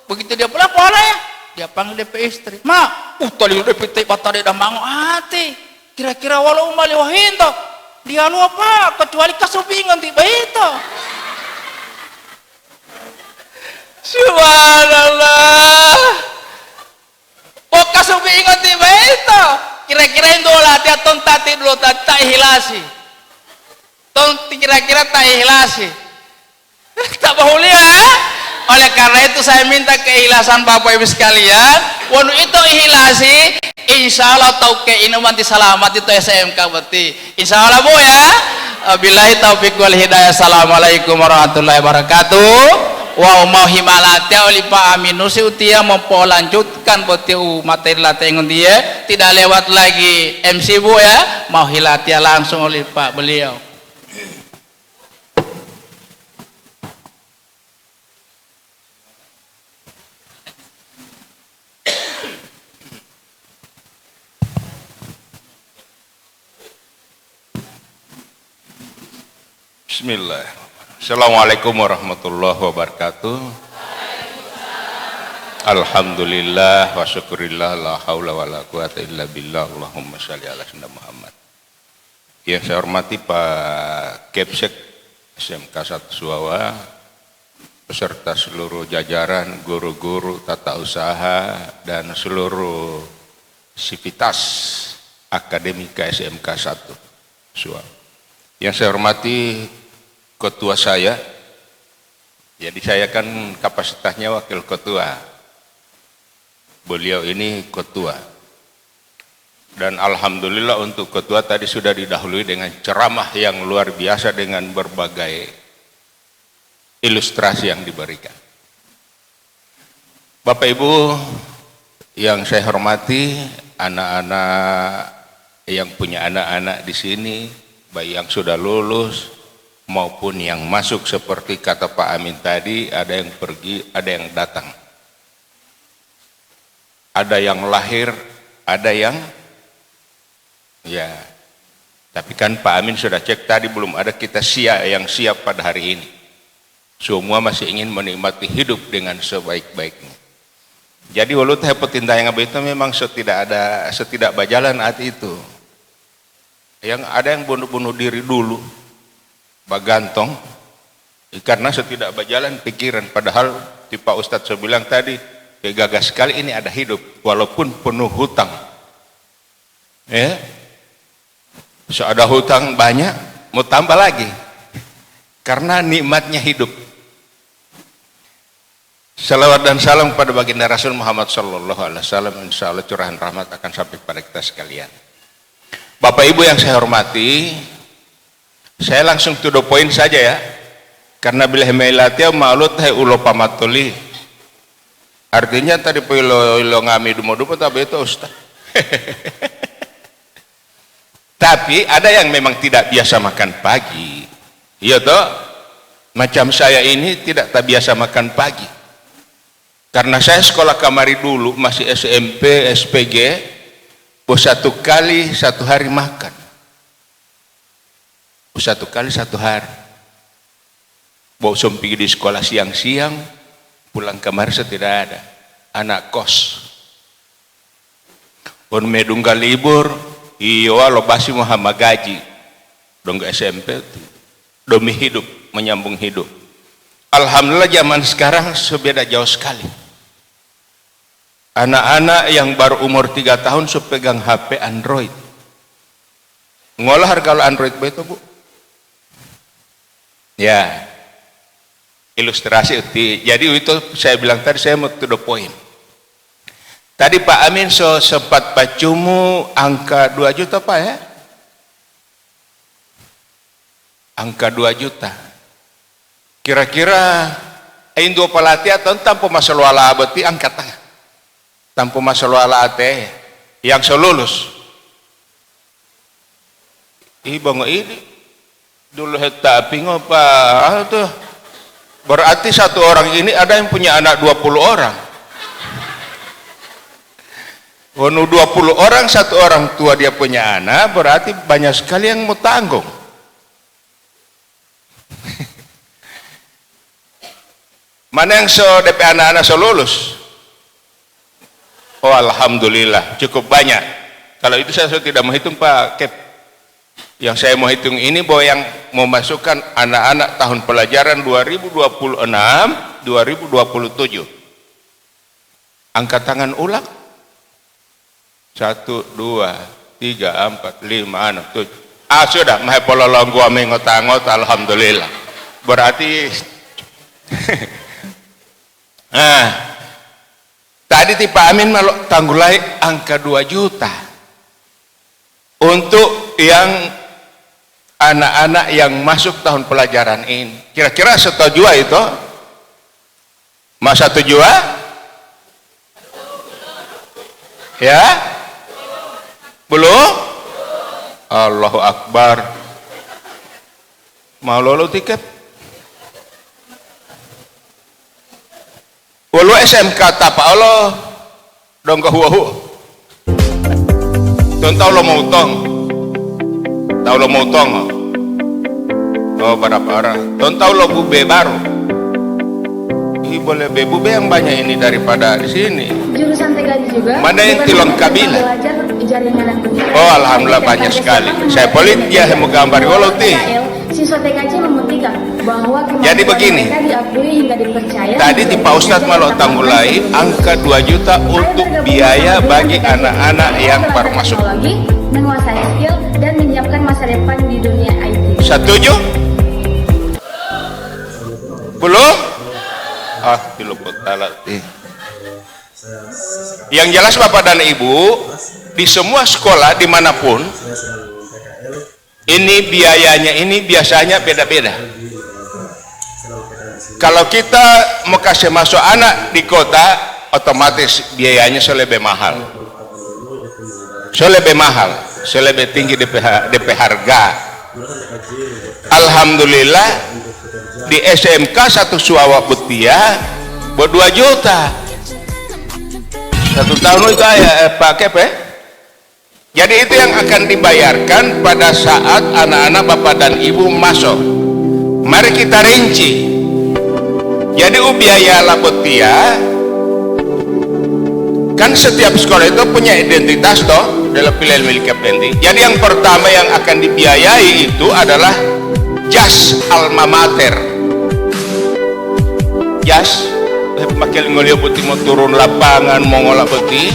Begitu dia pulang pola ya. Dia panggil DP istri. Ma, tali DP batade dah mango hati. Kira-kira walau umali wahinto. Dia lu apa kecuali kasubingan tiba itu. Subhanallah. Oka subi ingat tiba itu. Kira-kira itu lah dia tadi dulu tak ihlasi. Kira-kira tak ihlasi. Tak boleh ya. Oleh karena itu saya minta keikhlasan Bapak Ibu sekalian. Wanu itu ihlasi, insya Allah tahu keinuman di selamat itu SMK berarti. Insya Allah Bu ya. Billahi taufiq wal hidayah. Assalamualaikum warahmatullahi wabarakatuh. Wow mau himalatnya oleh Pak Aminusi utia mempolanjutkan botiu materi latihan dia tidak lewat lagi MC Bu ya, mau hilatnya langsung oleh Pak beliau. Bismillah. Assalamualaikum warahmatullahi wabarakatuh. Alhamdulillah wa syukurillah la haula wa la quwata illa billah. Allahumma sholli ala sayyidina Muhammad. Yang saya hormati Pak Kepsek SMK 1 Suwawa beserta seluruh jajaran guru-guru tata usaha dan seluruh sivitas akademika SMK 1 Suwawa. Yang saya hormati ketua saya, jadi saya kan kapasitasnya wakil ketua, beliau ini ketua, dan alhamdulillah untuk ketua tadi sudah didahului dengan ceramah yang luar biasa dengan berbagai ilustrasi yang diberikan. Bapak Ibu yang saya hormati, anak-anak yang punya anak-anak di sini, baik yang sudah lulus maupun yang masuk seperti kata Pak Amin tadi, ada yang pergi, ada yang datang. Ada yang lahir, ada yang ya. Tapi kan Pak Amin sudah cek tadi belum ada kita yang siap pada hari ini. Semua masih ingin menikmati hidup dengan sebaik-baiknya. Jadi walau teh petinta yang itu memang setidak bajalan hati itu. Yang ada yang bunuh-bunuh diri dulu, bagantong, karena setidak berjalan pikiran. Padahal di Pak Ustadz saya bilang tadi, gagas sekali ini ada hidup, walaupun penuh hutang. Ya, so ada hutang banyak, mau tambah lagi, karena nikmatnya hidup. Salawat dan salam pada baginda Rasul Muhammad Sallallahu Alaihi Wasallam. Insya Allah curahan rahmat akan sampai pada kita sekalian. Bapak Ibu yang saya hormati, saya langsung to the point saja ya, karena bila hemelatia malut hai ulo pamatoli, artinya tadi pilo ngami dumo-dumo tapi itu Ustaz. Tapi ada yang memang tidak biasa makan pagi, iya toh, macam saya ini tidak biasa makan pagi, karena saya sekolah kamari dulu masih SMP, SPG, satu kali satu hari makan. Satu kali satu hari. Bawa sompi di sekolah siang-siang, pulang kamar tidak ada. Anak kos. On medungga libur, iyo lo basi Muhammad gaji. Dongga SMP itu. Demi hidup, menyambung hidup. Alhamdulillah zaman sekarang sebeda jauh sekali. Anak-anak yang baru umur 3 tahun sudah pegang HP Android. Ngolah kalau Android betul Bu? Ya, ilustrasi itu. Jadi itu saya bilang tadi, saya mau to the point. Tadi Pak Amin sempat pacumu angka 2 juta Pak ya? Angka 2 juta. Kira-kira Indo pelatih atau tanpa masalah ala abati angkat tangan. Tanpa masalah ala ate yang selulus. Ibang ini dulu tapi ngopa tuh. Berarti satu orang ini ada yang punya anak 20 orang. Wonu 20 orang, satu orang tua dia punya anak, berarti banyak sekali yang mau tanggung. Mana yang DP anak-anak lulus? Oh alhamdulillah cukup banyak. Kalau itu saya tidak menghitung Pak Kep. Yang saya mau hitung ini bahwa yang mau masukkan anak-anak tahun pelajaran 2026 2027. Angkat tangan ulang. 1, 2, 3, 4, 5, 6, 7. Sudah, mahe pololong gua mengot-angot, alhamdulillah. Berarti nah, tadi ti Pak Amin malu tanggulai angka 2 juta untuk yang anak-anak yang masuk tahun pelajaran ini. Kira-kira setuju itu? Masa setuju? Ya? Belum? Allahu Akbar. Mau lolo tiket? Walau SMK tapa Allah dong kehuahu. Tuh tahu lo mau tong? Tahu lo mau tong? Oh berapa orang? Tuh tahu lo bube baru? Ih boleh bube yang banyak ini daripada di sini. Jurusan TKJ juga. Mana yang tilong kabila? Oh alhamdulillah banyak sekali. Saya polit ya mau gambar walau ti. Siswa TKJ membuktikan bahwa jadi begini, tadi di Pak Ustadz malu tanggulai angka 2 juta untuk biaya bagi anak-anak yang baru masuk, menguasai skill dan menyiapkan masa depan di dunia IT. Setuju? Belum? Ah, diluput talat. Yang jelas Bapak dan Ibu, di semua sekolah dimanapun ini biayanya ini biasanya beda-beda. Kalau kita mau kasih masuk anak di kota, otomatis biayanya lebih mahal. Lebih mahal, lebih tinggi DP harga. Alhamdulillah di SMK 1 Suawa Betia 2 juta. 1 tahun itu pakai apa? Jadi itu yang akan dibayarkan pada saat anak-anak Bapak dan Ibu masuk. Mari kita rinci. Jadi biaya Labotia kan setiap sekolah itu punya identitas toh dalam pilihan milik Kaptendi. Jadi yang pertama yang akan dibiayai itu adalah jas alma mater. Jas makin ngeliat putih mau turun lapangan mau ngolah putih.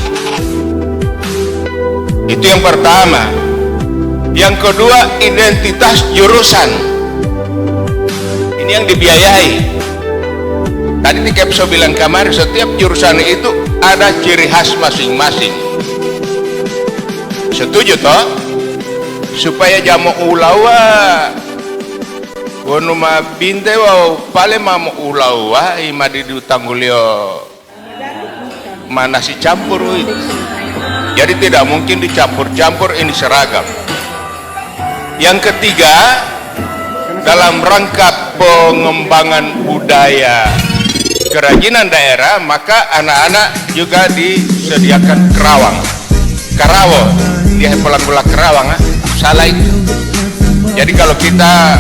Itu yang pertama. Yang kedua identitas jurusan. Ini yang dibiayai. Tadi di Kepso bilang kemarin setiap jurusan itu ada ciri khas masing-masing. Setuju toh? Supaya jamu ulawa wono ma binte wa pale mamu ulawa ima di utanggulio mana si campur itu. Jadi tidak mungkin dicampur-campur, ini seragam. Yang ketiga, dalam rangka pengembangan budaya kerajinan daerah, maka anak-anak juga disediakan kerawang. Karawo, dia pulang-pulang kerawang, salah itu. Jadi kalau kita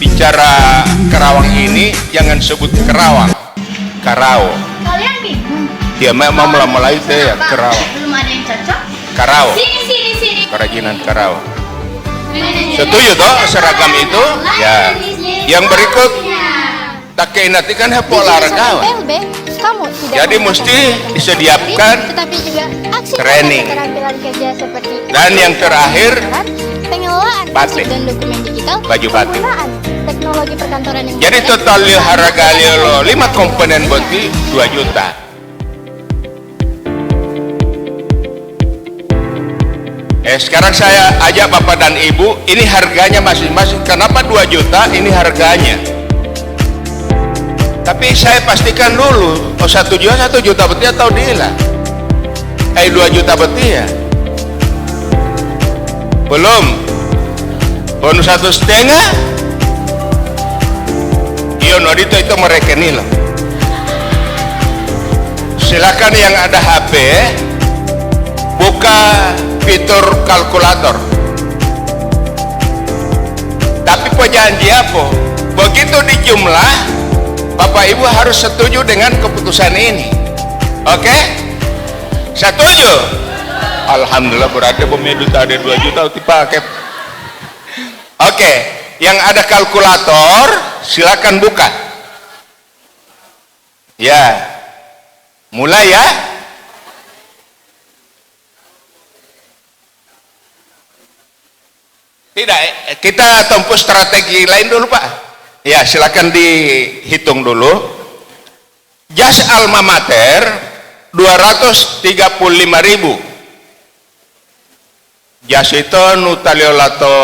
bicara kerawang ini, jangan sebut kerawang, karawo. Kalian bingung? Dia memang mulai itu ya kerawang. Belum ada yang cocok? Karawo. Sini. Kerajinan karawo. Setuju toh seragam itu? Ya. Yang berikut tak nanti kan olahraga. Jadi mesti disediakan tetapi juga training. keterampilan kerja seperti Dan yang terakhir pengelolaan batik. dan dokumen digital, Baju batik. penggunaan teknologi perkantoran yang Jadi modern, total harga lo 5 komponen boti 2 juta. Sekarang saya ajak Bapak dan Ibu, ini harganya masing-masing. Kenapa 2 juta? Ini harganya. Tapi saya pastikan dulu, 1 juta betia atau dia 2 juta betia. Belum. Bonus 1,5. Iyo nodito itu mereka nih loh. Silakan yang ada HP, buka fitur kalkulator. Tapi perjanji apa? Begitu dijumlah, Bapak Ibu harus setuju dengan keputusan ini. Oke? Setuju? Alhamdulillah berarti pemedu ada 2 juta dipakai. Oke, yang ada kalkulator silakan buka. Ya. Mulai ya. Tidak, kita tempuh strategi lain dulu Pak. Ya silakan dihitung dulu. Jas alma mater 235.000. Jas itu nutaliolato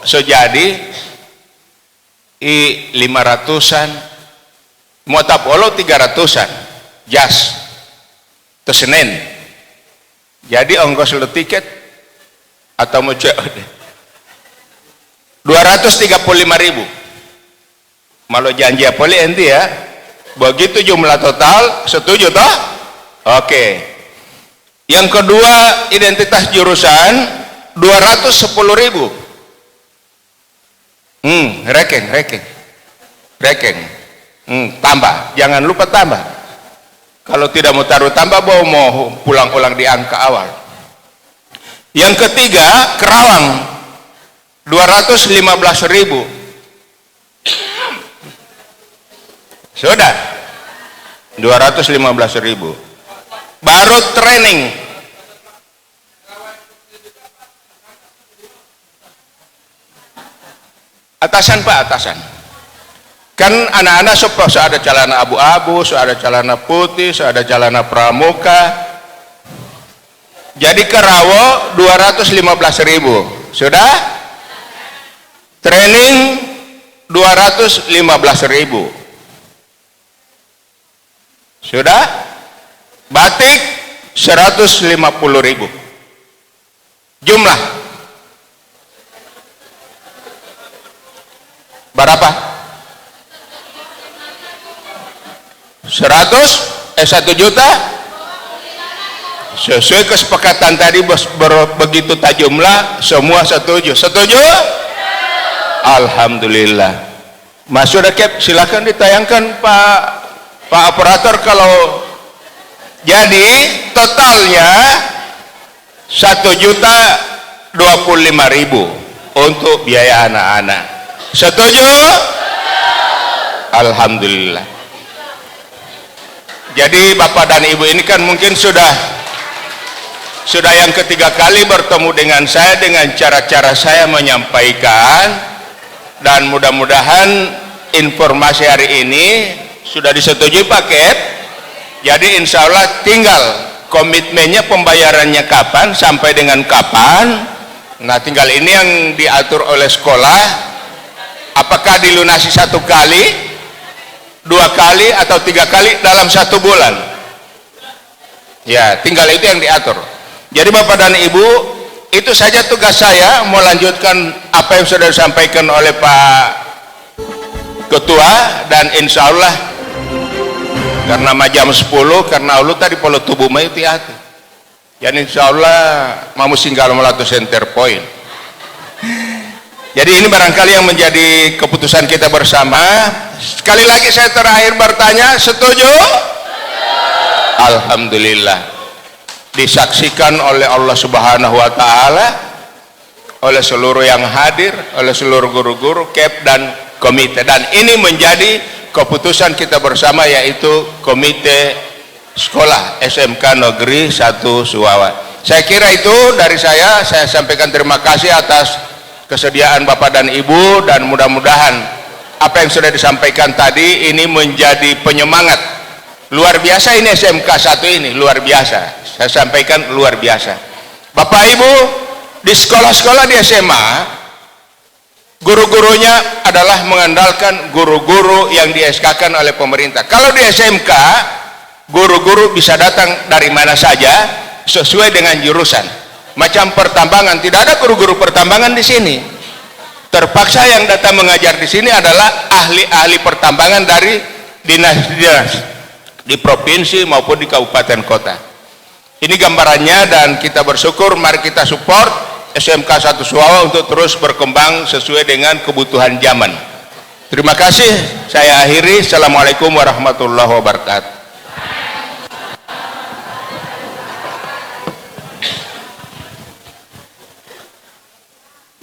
sejadi i 500-an, motapolo 300-an jas tersenen. Jadi ongkos lo tiket atau mau cek 235.000. Malu janji apa enti ya? Begitu jumlah total, setuju toh? Oke. Yang kedua, identitas jurusan 210.000. Rekeng. Tambah, jangan lupa tambah. Kalau tidak mau taruh tambah, mau pulang-ulang di angka awal. Yang ketiga, Kerawang 215.000. Sudah 215.000. Baru training atasan Pak, atasan kan anak-anak sudah ada celana abu-abu, sudah ada celana putih, sudah ada celana pramuka. Jadi Kerawo 215.000 sudah. Training 215.000 sudah. Batik 150.000. Jumlah berapa? 1 juta. Sesuai kesepakatan tadi begitu tak jumlah semua setuju. Setuju? Alhamdulillah. Mas sudah Kep, silakan ditayangkan Pak operator. Kalau jadi totalnya 1.025.000 untuk biaya anak-anak. Setuju? Alhamdulillah. Jadi Bapak dan Ibu ini kan mungkin sudah yang ketiga kali bertemu dengan saya dengan cara-cara saya menyampaikan. Dan mudah-mudahan informasi hari ini sudah disetujui paket. Jadi insya Allah tinggal komitmennya, pembayarannya kapan, sampai dengan kapan. Nah tinggal ini yang diatur oleh sekolah. Apakah dilunasi 1 kali, 2 kali, atau 3 kali dalam 1 bulan. Ya tinggal itu yang diatur. Jadi Bapak dan Ibu, itu saja tugas saya. Mau lanjutkan apa yang sudah disampaikan oleh Pak Ketua. Dan insya Allah karena jam 10, karena Allah tadi polo tubuh mai hati. Dan insya Allah mau singgah melalui center point. Jadi ini barangkali yang menjadi keputusan kita bersama. Sekali lagi saya terakhir bertanya, setuju? Alhamdulillah. Disaksikan oleh Allah Subhanahu wa Ta'ala, oleh seluruh yang hadir, oleh seluruh guru-guru, Kep dan komite. Dan ini menjadi keputusan kita bersama, yaitu Komite Sekolah SMK Negeri 1 Suwawa. Saya kira itu dari saya sampaikan terima kasih atas kesediaan Bapak dan Ibu, dan mudah-mudahan apa yang sudah disampaikan tadi ini menjadi penyemangat. Luar biasa ini SMK 1 ini, luar biasa. Saya sampaikan luar biasa. Bapak Ibu, di sekolah-sekolah di SMA, guru-gurunya adalah mengandalkan guru-guru yang di SK-kan oleh pemerintah. Kalau di SMK, guru-guru bisa datang dari mana saja sesuai dengan jurusan. Macam pertambangan, tidak ada guru-guru pertambangan di sini. Terpaksa yang datang mengajar di sini adalah ahli-ahli pertambangan dari dinas-dinas di provinsi maupun di kabupaten kota. Ini gambarannya, dan kita bersyukur. Mari kita support SMK 1 Suwawa untuk terus berkembang sesuai dengan kebutuhan zaman. Terima kasih. Saya akhiri. Assalamualaikum warahmatullahi wabarakatuh.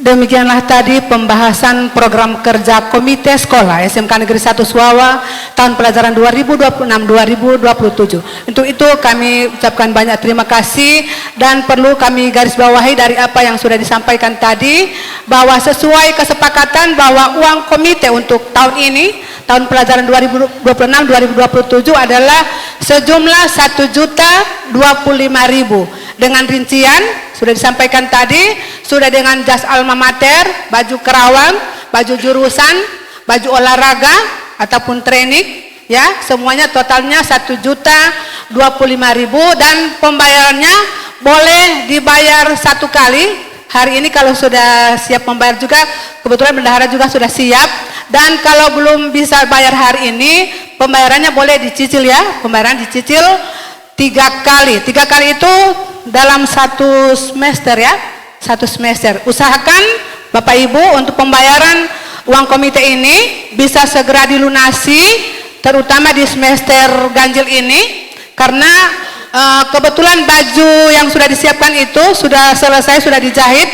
Demikianlah tadi pembahasan program kerja Komite Sekolah SMK Negeri 1 Suwawa tahun pelajaran 2026-2027. Untuk itu kami ucapkan banyak terima kasih dan perlu kami garis bawahi dari apa yang sudah disampaikan tadi, bahwa sesuai kesepakatan bahwa uang komite untuk tahun ini, tahun pelajaran 2026-2027 adalah sejumlah 1.025.000 dengan rincian sudah disampaikan tadi, sudah dengan jas alma mater, baju kerawang, baju jurusan, baju olahraga ataupun training, ya, semuanya totalnya 1.025.000 dan pembayarannya boleh dibayar satu kali. Hari ini kalau sudah siap membayar juga, kebetulan bendahara juga sudah siap, dan kalau belum bisa bayar hari ini, pembayarannya boleh dicicil, ya, pembayaran dicicil 3 kali. 3 kali itu dalam 1 semester, ya, 1 semester. Usahakan Bapak Ibu untuk pembayaran uang komite ini bisa segera dilunasi, terutama di semester ganjil ini, karena kebetulan baju yang sudah disiapkan itu sudah selesai, sudah dijahit,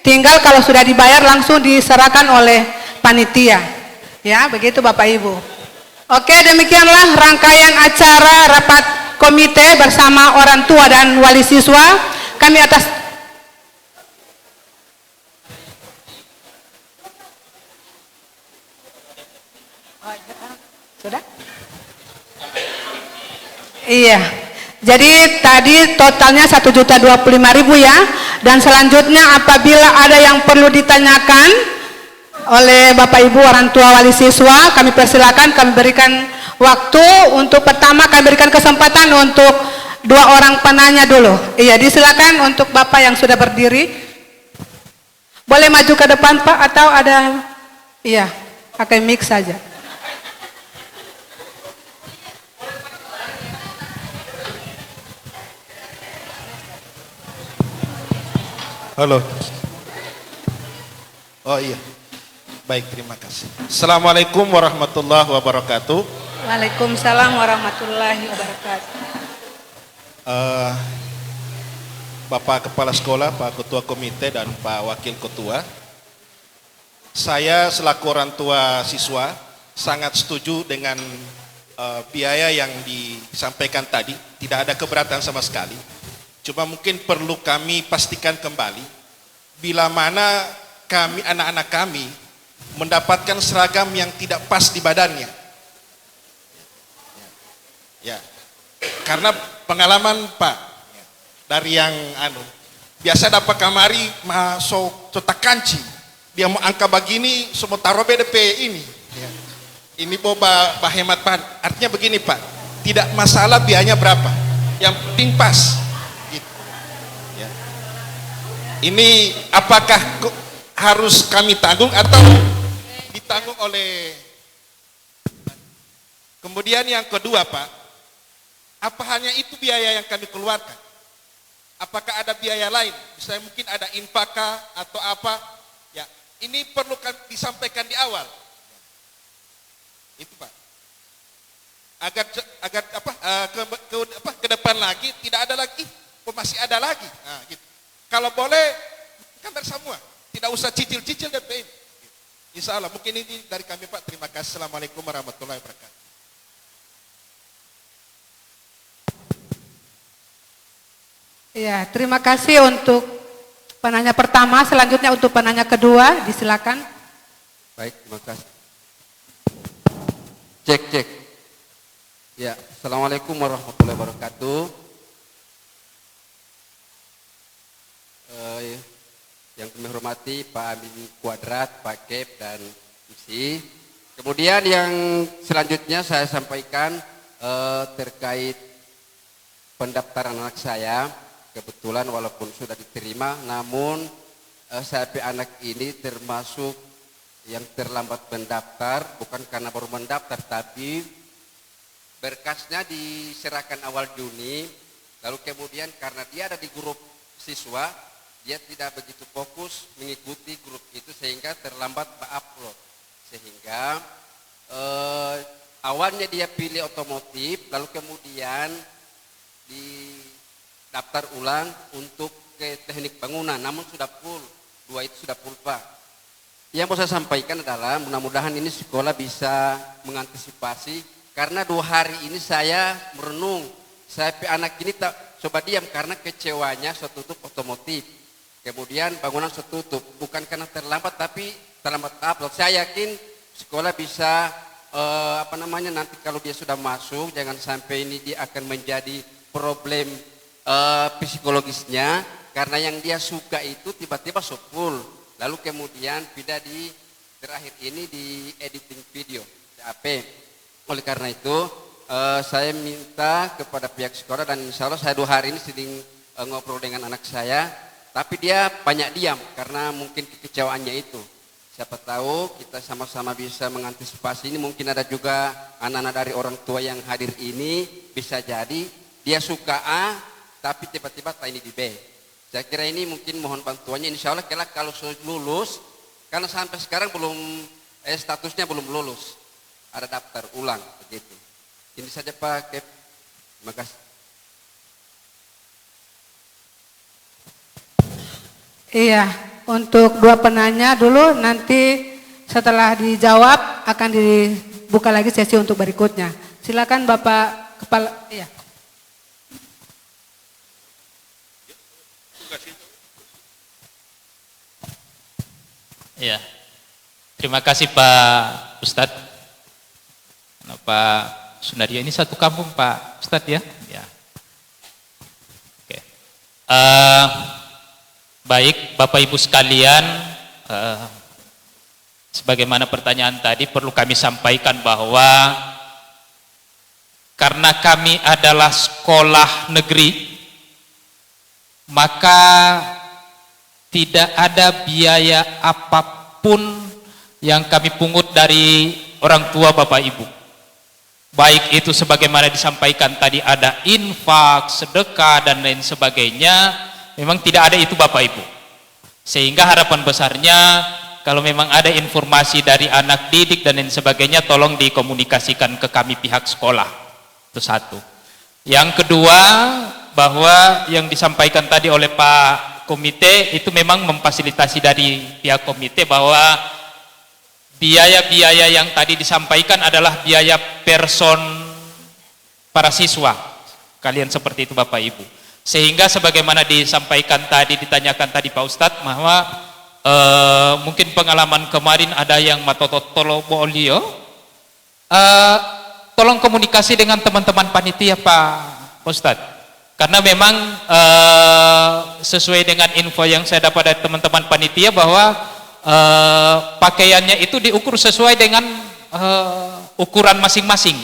tinggal kalau sudah dibayar langsung diserahkan oleh panitia, ya, begitu Bapak Ibu. Oke, demikianlah rangkaian acara rapat komite bersama orang tua dan wali siswa. Kami atas sudah? Iya. Jadi tadi totalnya 1.025.000, ya. Dan selanjutnya apabila ada yang perlu ditanyakan oleh Bapak Ibu orang tua wali siswa, kami persilakan, kami berikan waktu untuk pertama, kami berikan kesempatan untuk 2 orang penanya dulu. Iya, disilakan untuk Bapak yang sudah berdiri. Boleh maju ke depan Pak, atau ada, iya, pakai mic saja. Halo. Oh iya. Baik, terima kasih. Assalamualaikum warahmatullahi wabarakatuh. Waalaikumsalam warahmatullahi wabarakatuh. Bapak Kepala Sekolah, Pak Ketua Komite, dan Pak Wakil Ketua, saya selaku orang tua siswa sangat setuju dengan biaya yang disampaikan tadi. Tidak ada keberatan sama sekali. Cuma mungkin perlu kami pastikan kembali, bila mana kami, anak-anak kami, mendapatkan seragam yang tidak pas di badannya. Ya, karena pengalaman Pak, dari yang biasa dapat kamari masuk cetak kanci, dia mau angka begini, semua taruh BDP ini. Ya. Ini boba hemat Pak. Artinya begini Pak, tidak masalah biayanya berapa, yang penting pas. Gitu. Ya. Ini apakah harus kami tanggung atau ditanggung oleh? Kemudian yang kedua Pak, apa hanya itu biaya yang kami keluarkan? Apakah ada biaya lain? Misalnya mungkin ada infaka atau apa? Ya, ini perlu disampaikan di awal. Itu Pak. Agar ke depan lagi tidak ada lagi, masih ada lagi. Nah, gitu. Kalau boleh gambar semua, tidak usah cicil-cicil DP ini. Insya Allah, mungkin ini dari kami Pak. Terima kasih. Assalamualaikum warahmatullahi wabarakatuh. Ya, terima kasih untuk penanya pertama. Selanjutnya untuk penanya kedua, disilakan. Baik, terima kasih. Cek. Ya, Assalamualaikum warahmatullahi wabarakatuh. Yang kami hormati Pak Amin Kuadrat, Pak Kep, dan MC. Kemudian yang selanjutnya saya sampaikan terkait pendaftaran anak saya. Kebetulan walaupun sudah diterima, namun saya anak ini termasuk yang terlambat mendaftar, bukan karena baru mendaftar, tapi berkasnya diserahkan awal Juni, lalu kemudian karena dia ada di grup siswa, dia tidak begitu fokus mengikuti grup itu sehingga terlambat upload. Sehingga awalnya dia pilih otomotif, lalu kemudian di daftar ulang untuk ke teknik bangunan, namun sudah full 2 itu sudah full Pak. Yang mau saya sampaikan adalah mudah-mudahan ini sekolah bisa mengantisipasi, karena 2 hari ini saya merenung, saya anak ini tak coba diam karena kecewanya tutup otomotif. Kemudian bangunan tutup, bukan karena terlambat tapi terlambat upload. Saya yakin sekolah bisa nanti kalau dia sudah masuk, jangan sampai ini dia akan menjadi problem psikologisnya, karena yang dia suka itu tiba-tiba full, lalu kemudian pindah di terakhir ini di editing video CAP. Oleh karena itu saya minta kepada pihak sekolah, dan insya Allah saya 2 hari ini sedang ngobrol dengan anak saya, tapi dia banyak diam karena mungkin kekecewaannya itu. Siapa tahu kita sama-sama bisa mengantisipasi ini. Mungkin ada juga anak-anak dari orang tua yang hadir ini, bisa jadi dia suka A tapi tiba-tiba ini di B. Saya kira ini mungkin mohon bantuannya. Insya Allah kalau lulus, karena sampai sekarang belum statusnya belum lulus, ada daftar ulang begitu. Ini saja Pak Kep. Terima kasih. Iya, untuk 2 penanya dulu, nanti setelah dijawab akan dibuka lagi sesi untuk berikutnya. Silakan Bapak Kepala. Iya. Ya, terima kasih Pak Ustadz. Pak Sunaryo ini satu kampung Pak Ustadz ya. Ya. Oke. Baik Bapak Ibu sekalian, sebagaimana pertanyaan tadi perlu kami sampaikan bahwa karena kami adalah sekolah negeri, maka tidak ada biaya apapun yang kami pungut dari orang tua Bapak Ibu. Baik itu sebagaimana disampaikan tadi ada infak, sedekah dan lain sebagainya, memang tidak ada itu Bapak Ibu. Sehingga harapan besarnya kalau memang ada informasi dari anak didik dan lain sebagainya, tolong dikomunikasikan ke kami pihak sekolah. Itu satu. Yang kedua, bahwa yang disampaikan tadi oleh Pak Komite itu memang memfasilitasi dari pihak komite bahwa biaya-biaya yang tadi disampaikan adalah biaya person para siswa. Kalian seperti itu Bapak Ibu. Sehingga sebagaimana disampaikan tadi, ditanyakan tadi Pak Ustadz, bahwa mungkin pengalaman kemarin ada yang matototolo bolio, tolong komunikasi dengan teman-teman panitia Pak Ustadz. Karena memang sesuai dengan info yang saya dapat dari teman-teman panitia bahwa pakaiannya itu diukur sesuai dengan ukuran masing-masing,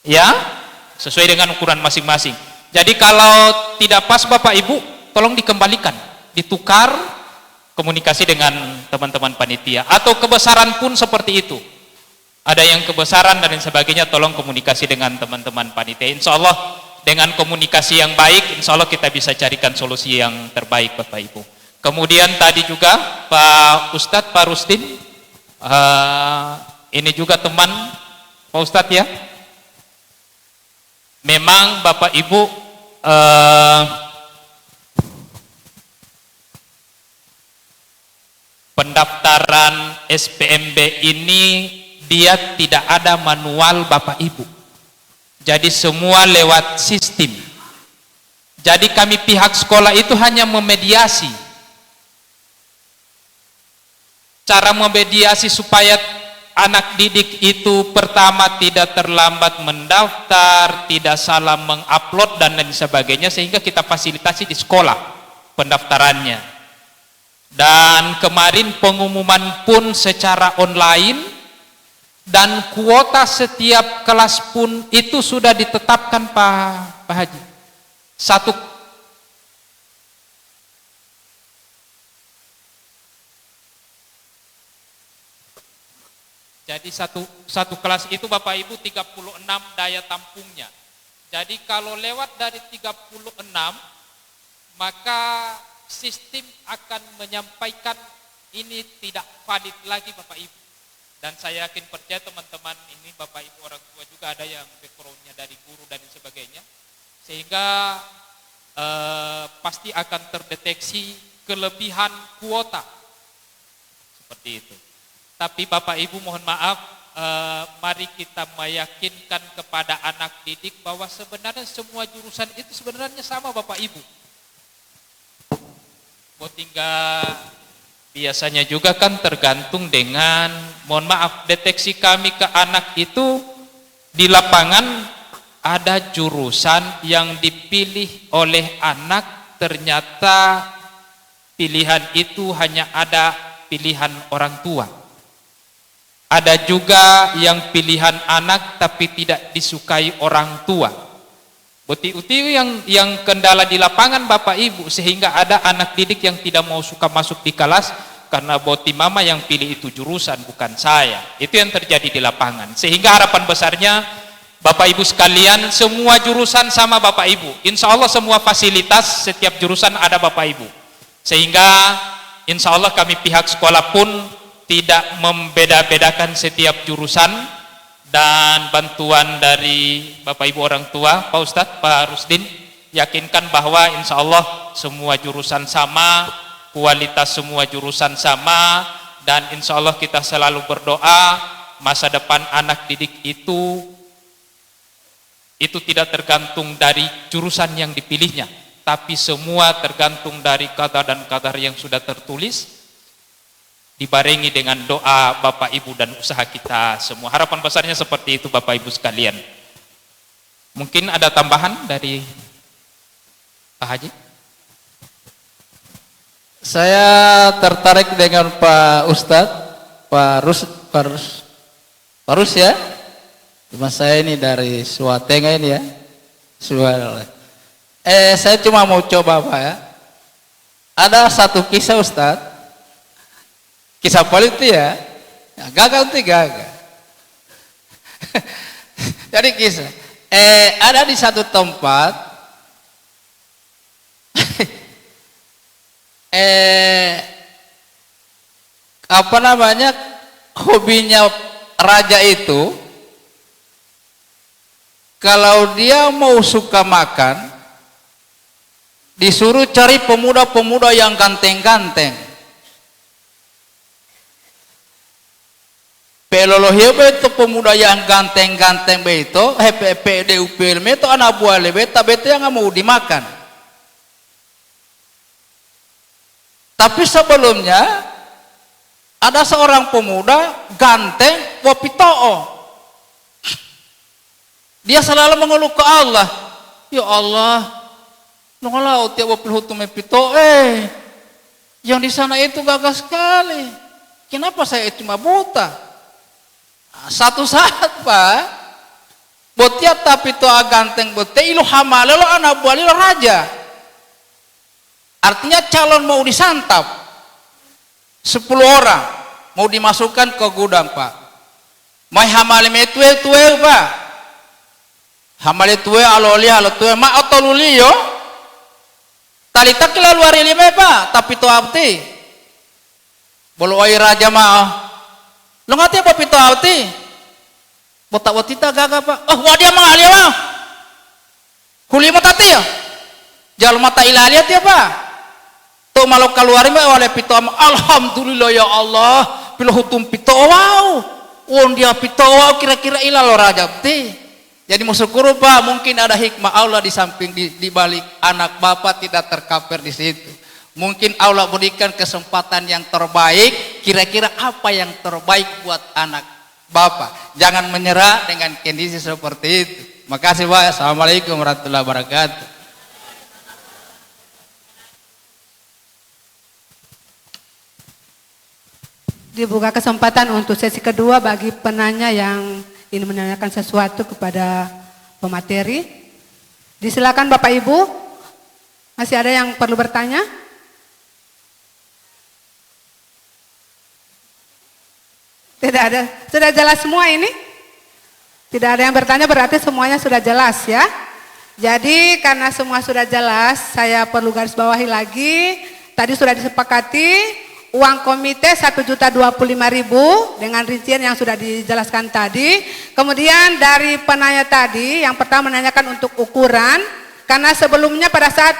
ya, sesuai dengan ukuran masing-masing. Jadi kalau tidak pas Bapak Ibu, tolong dikembalikan, ditukar, komunikasi dengan teman-teman panitia. Atau kebesaran pun seperti itu. Ada yang kebesaran dan sebagainya, tolong komunikasi dengan teman-teman panitia. Insya Allah dengan komunikasi yang baik, insya Allah kita bisa carikan solusi yang terbaik Bapak Ibu. Kemudian tadi juga Pak Ustadz, Pak Rustin, ini juga teman Pak Ustadz ya. Memang Bapak Ibu pendaftaran SPMB ini dia tidak ada manual Bapak Ibu. Jadi semua lewat sistem. Jadi kami pihak sekolah itu hanya memediasi. Cara memediasi supaya anak didik itu pertama tidak terlambat mendaftar, tidak salah mengupload dan lain sebagainya, sehingga kita fasilitasi di sekolah pendaftarannya. Dan kemarin pengumuman pun secara online, dan kuota setiap kelas pun itu sudah ditetapkan Pak Haji. Jadi satu kelas itu Bapak Ibu 36 daya tampungnya. Jadi kalau lewat dari 36, maka sistem akan menyampaikan ini tidak valid lagi Bapak Ibu. Dan saya yakin percaya teman-teman ini Bapak Ibu orang tua juga ada yang backgroundnya dari guru dan sebagainya, sehingga pasti akan terdeteksi kelebihan kuota. Seperti itu. Tapi Bapak Ibu mohon maaf, mari kita meyakinkan kepada anak didik bahwa sebenarnya semua jurusan itu sebenarnya sama Bapak Ibu. Tinggal biasanya juga kan tergantung dengan, mohon maaf, deteksi kami ke anak itu di lapangan ada jurusan yang dipilih oleh anak, ternyata pilihan itu hanya ada pilihan orang tua. Ada juga yang pilihan anak tapi tidak disukai orang tua. Boti-uti yang kendala di lapangan Bapak Ibu, sehingga ada anak didik yang tidak mau suka masuk di kelas karena boti mama yang pilih itu jurusan, bukan saya. Itu yang terjadi di lapangan. Sehingga harapan besarnya Bapak Ibu sekalian, semua jurusan sama Bapak Ibu. Insya Allah semua fasilitas setiap jurusan ada Bapak Ibu. Sehingga insya Allah kami pihak sekolah pun tidak membeda-bedakan setiap jurusan, dan bantuan dari Bapak Ibu orang tua, Pak Ustadz, Pak Rusdin, yakinkan bahwa insya Allah semua jurusan sama, kualitas semua jurusan sama, dan insya Allah kita selalu berdoa masa depan anak didik itu tidak tergantung dari jurusan yang dipilihnya, tapi semua tergantung dari kata dan kadar yang sudah tertulis, dibarengi dengan doa Bapak Ibu dan usaha kita semua. Harapan besarnya seperti itu Bapak Ibu sekalian. Mungkin ada tambahan dari Pak Haji? Saya tertarik dengan Pak Ustadz, Pak Rus ya. Cuma saya ini dari Suatenga ini ya. Saya cuma mau coba Pak ya. Ada satu kisah Ustadz. Kisah politik ya, gagal itu gagal. Jadi kisah, ada di satu tempat, apa namanya, hobinya raja itu, kalau dia mau suka makan, disuruh cari pemuda-pemuda yang ganteng-ganteng. Peloloh beto pemuda yang ganteng-ganteng beto, PDUPL beto anak buah beta yang nggak mau dimakan. Tapi sebelumnya ada seorang pemuda ganteng wapitoo. Dia selalu mengeluh ke Allah, ya Allah, nongol tiap wapil hutum pito, yang di sana itu gagah sekali. Kenapa saya cuma buta? Satu saat Pak, botia tapi to ganteng botia ilu hamale lo anak buah lo raja. Artinya calon mau disantap 10 orang mau dimasukkan ke gudang Pak. Mai hamale metue Pak. Hamale tue aloli alo tue ma otoluli yo. Tali tak luar lima Pak, tapi to abti. Bolo ai raja mah. Lo ngati apa pintu alti? Botak watita gaga Pak. Oh wadia mengalia mah. Kuli mata ya. Jal mata ilalia ya Pak. Tuh malu keluar mah oleh pintu alhamdulillah ya Allah. Pilo hutum pintu wow. Wong dia pintu wow kira-kira ilal raja ti. Jadi musyukur Pak, mungkin ada hikmah Allah di samping di balik anak Bapak tidak terkaper di situ. Mungkin Allah berikan kesempatan yang terbaik, kira-kira apa yang terbaik buat anak Bapak. Jangan menyerah dengan kondisi seperti itu. Makasih Pak. Assalamualaikum warahmatullahi wabarakatuh. Dibuka kesempatan untuk sesi kedua bagi penanya yang ingin menanyakan sesuatu kepada pemateri. Disilakan Bapak Ibu. Masih ada yang perlu bertanya? Tidak ada, sudah jelas semua ini? Tidak ada yang bertanya, berarti semuanya sudah jelas ya. Jadi karena semua sudah jelas, saya perlu garis bawahi lagi. Tadi sudah disepakati uang komite 1.025.000 dengan rincian yang sudah dijelaskan tadi. Kemudian dari penanya tadi, yang pertama menanyakan untuk ukuran, karena sebelumnya pada saat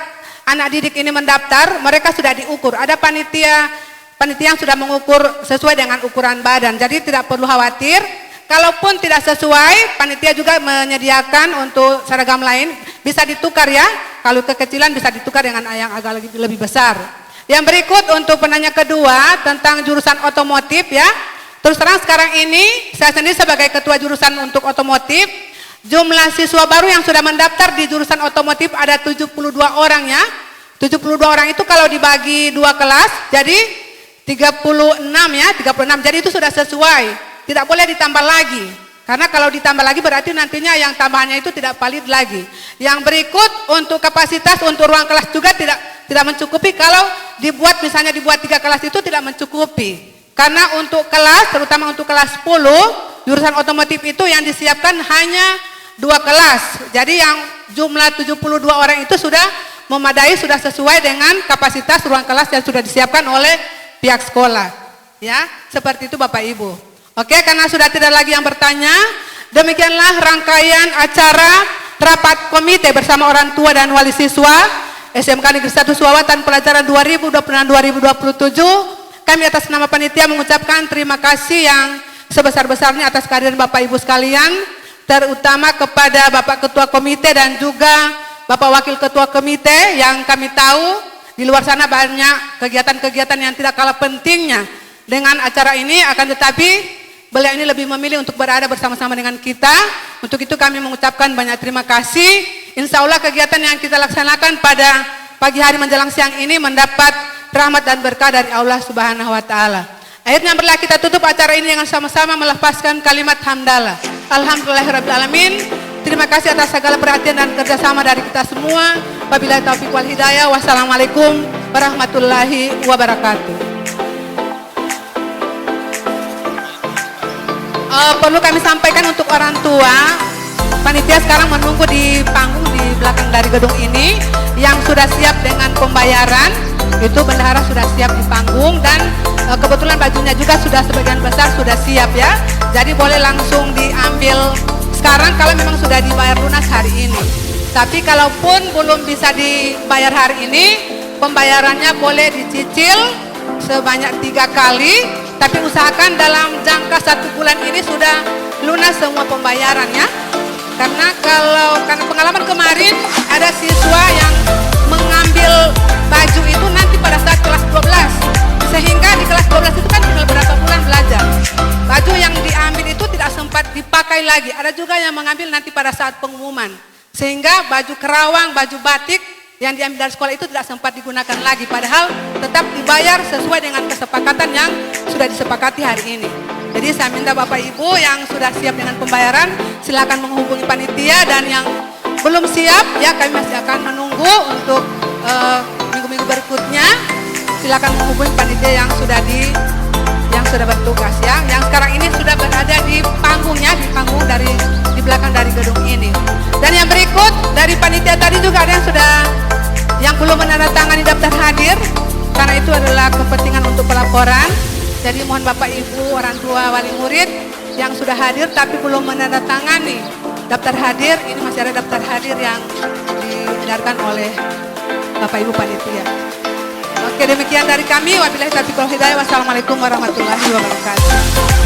anak didik ini mendaftar, mereka sudah diukur. Ada panitia yang sudah mengukur sesuai dengan ukuran badan. Jadi tidak perlu khawatir. Kalaupun tidak sesuai, panitia juga menyediakan untuk seragam lain, bisa ditukar ya. Kalau kekecilan bisa ditukar dengan yang agak lebih besar. Yang berikut untuk penanya kedua tentang jurusan otomotif ya. Terus terang sekarang ini saya sendiri sebagai ketua jurusan untuk otomotif, jumlah siswa baru yang sudah mendaftar di jurusan otomotif ada 72 orang ya. 72 orang itu kalau dibagi 2 kelas jadi 36 ya, 36. Jadi itu sudah sesuai. Tidak boleh ditambah lagi. Karena kalau ditambah lagi berarti nantinya yang tambahannya itu tidak valid lagi. Yang berikut untuk kapasitas untuk ruang kelas juga tidak mencukupi kalau dibuat misalnya dibuat 3 kelas itu tidak mencukupi. Karena untuk kelas, terutama untuk kelas 10, jurusan otomotif itu yang disiapkan hanya 2 kelas. Jadi yang jumlah 72 orang itu sudah memadai, sudah sesuai dengan kapasitas ruang kelas yang sudah disiapkan oleh pihak sekolah. Ya, seperti itu Bapak Ibu. Oke, karena sudah tidak lagi yang bertanya, demikianlah rangkaian acara rapat komite bersama orang tua dan wali siswa SMK Negeri 1 Suwawa tahun pelajaran 2026-2027. Kami atas nama panitia mengucapkan terima kasih yang sebesar-besarnya atas kehadiran Bapak Ibu sekalian, terutama kepada Bapak Ketua Komite dan juga Bapak Wakil Ketua Komite yang kami tahu di luar sana banyak kegiatan-kegiatan yang tidak kalah pentingnya dengan acara ini, akan tetapi beliau ini lebih memilih untuk berada bersama-sama dengan kita. Untuk itu kami mengucapkan banyak terima kasih. Insya Allah kegiatan yang kita laksanakan pada pagi hari menjelang siang ini mendapat rahmat dan berkah dari Allah Subhanahu wa Ta'ala. Akhirnya berlah kita tutup acara ini dengan sama-sama melepaskan kalimat hamdalah. Alhamdulillahirrahmanirrahim. Terima kasih atas segala perhatian dan kerjasama dari kita semua. Wabillahi taufiq wal hidayah. Wassalamualaikum warahmatullahi wabarakatuh. Perlu kami sampaikan untuk orang tua, panitia sekarang menunggu di panggung di belakang dari gedung ini yang sudah siap dengan pembayaran. Itu bendahara sudah siap di panggung dan kebetulan bajunya juga sudah sebagian besar sudah siap ya. Jadi boleh langsung diambil sekarang kalau memang sudah dibayar lunas hari ini. Tapi kalaupun belum bisa dibayar hari ini, pembayarannya boleh dicicil sebanyak 3 kali. Tapi usahakan dalam jangka 1 bulan ini sudah lunas semua pembayaran ya. Karena pengalaman kemarin ada siswa yang mengambil baju itu nanti pada saat kelas 12. Sehingga di kelas 12 itu kan tinggal berapa bulan belajar. Baju yang diambil itu tidak sempat dipakai lagi. Ada juga yang mengambil nanti pada saat pengumuman. Sehingga baju kerawang, baju batik yang diambil dari sekolah itu tidak sempat digunakan lagi, padahal tetap dibayar sesuai dengan kesepakatan yang sudah disepakati hari ini. Jadi saya minta Bapak Ibu yang sudah siap dengan pembayaran silakan menghubungi panitia, dan yang belum siap ya kami masih akan menunggu untuk minggu-minggu berikutnya. Silakan menghubungi panitia yang sudah bertugas ya. Yang sekarang ini sudah berada di panggungnya, di panggung di belakang dari gedung ini. Dan yang berikut dari panitia tadi juga ada yang belum menandatangani daftar hadir, karena itu adalah kepentingan untuk pelaporan. Jadi mohon Bapak Ibu, orang tua, wali murid yang sudah hadir tapi belum menandatangani daftar hadir, ini masih ada daftar hadir yang diedarkan oleh Bapak Ibu panitia. Oke, demikian dari kami. Wabillahi taufiq wal hidayah. Wassalamualaikum warahmatullahi wabarakatuh.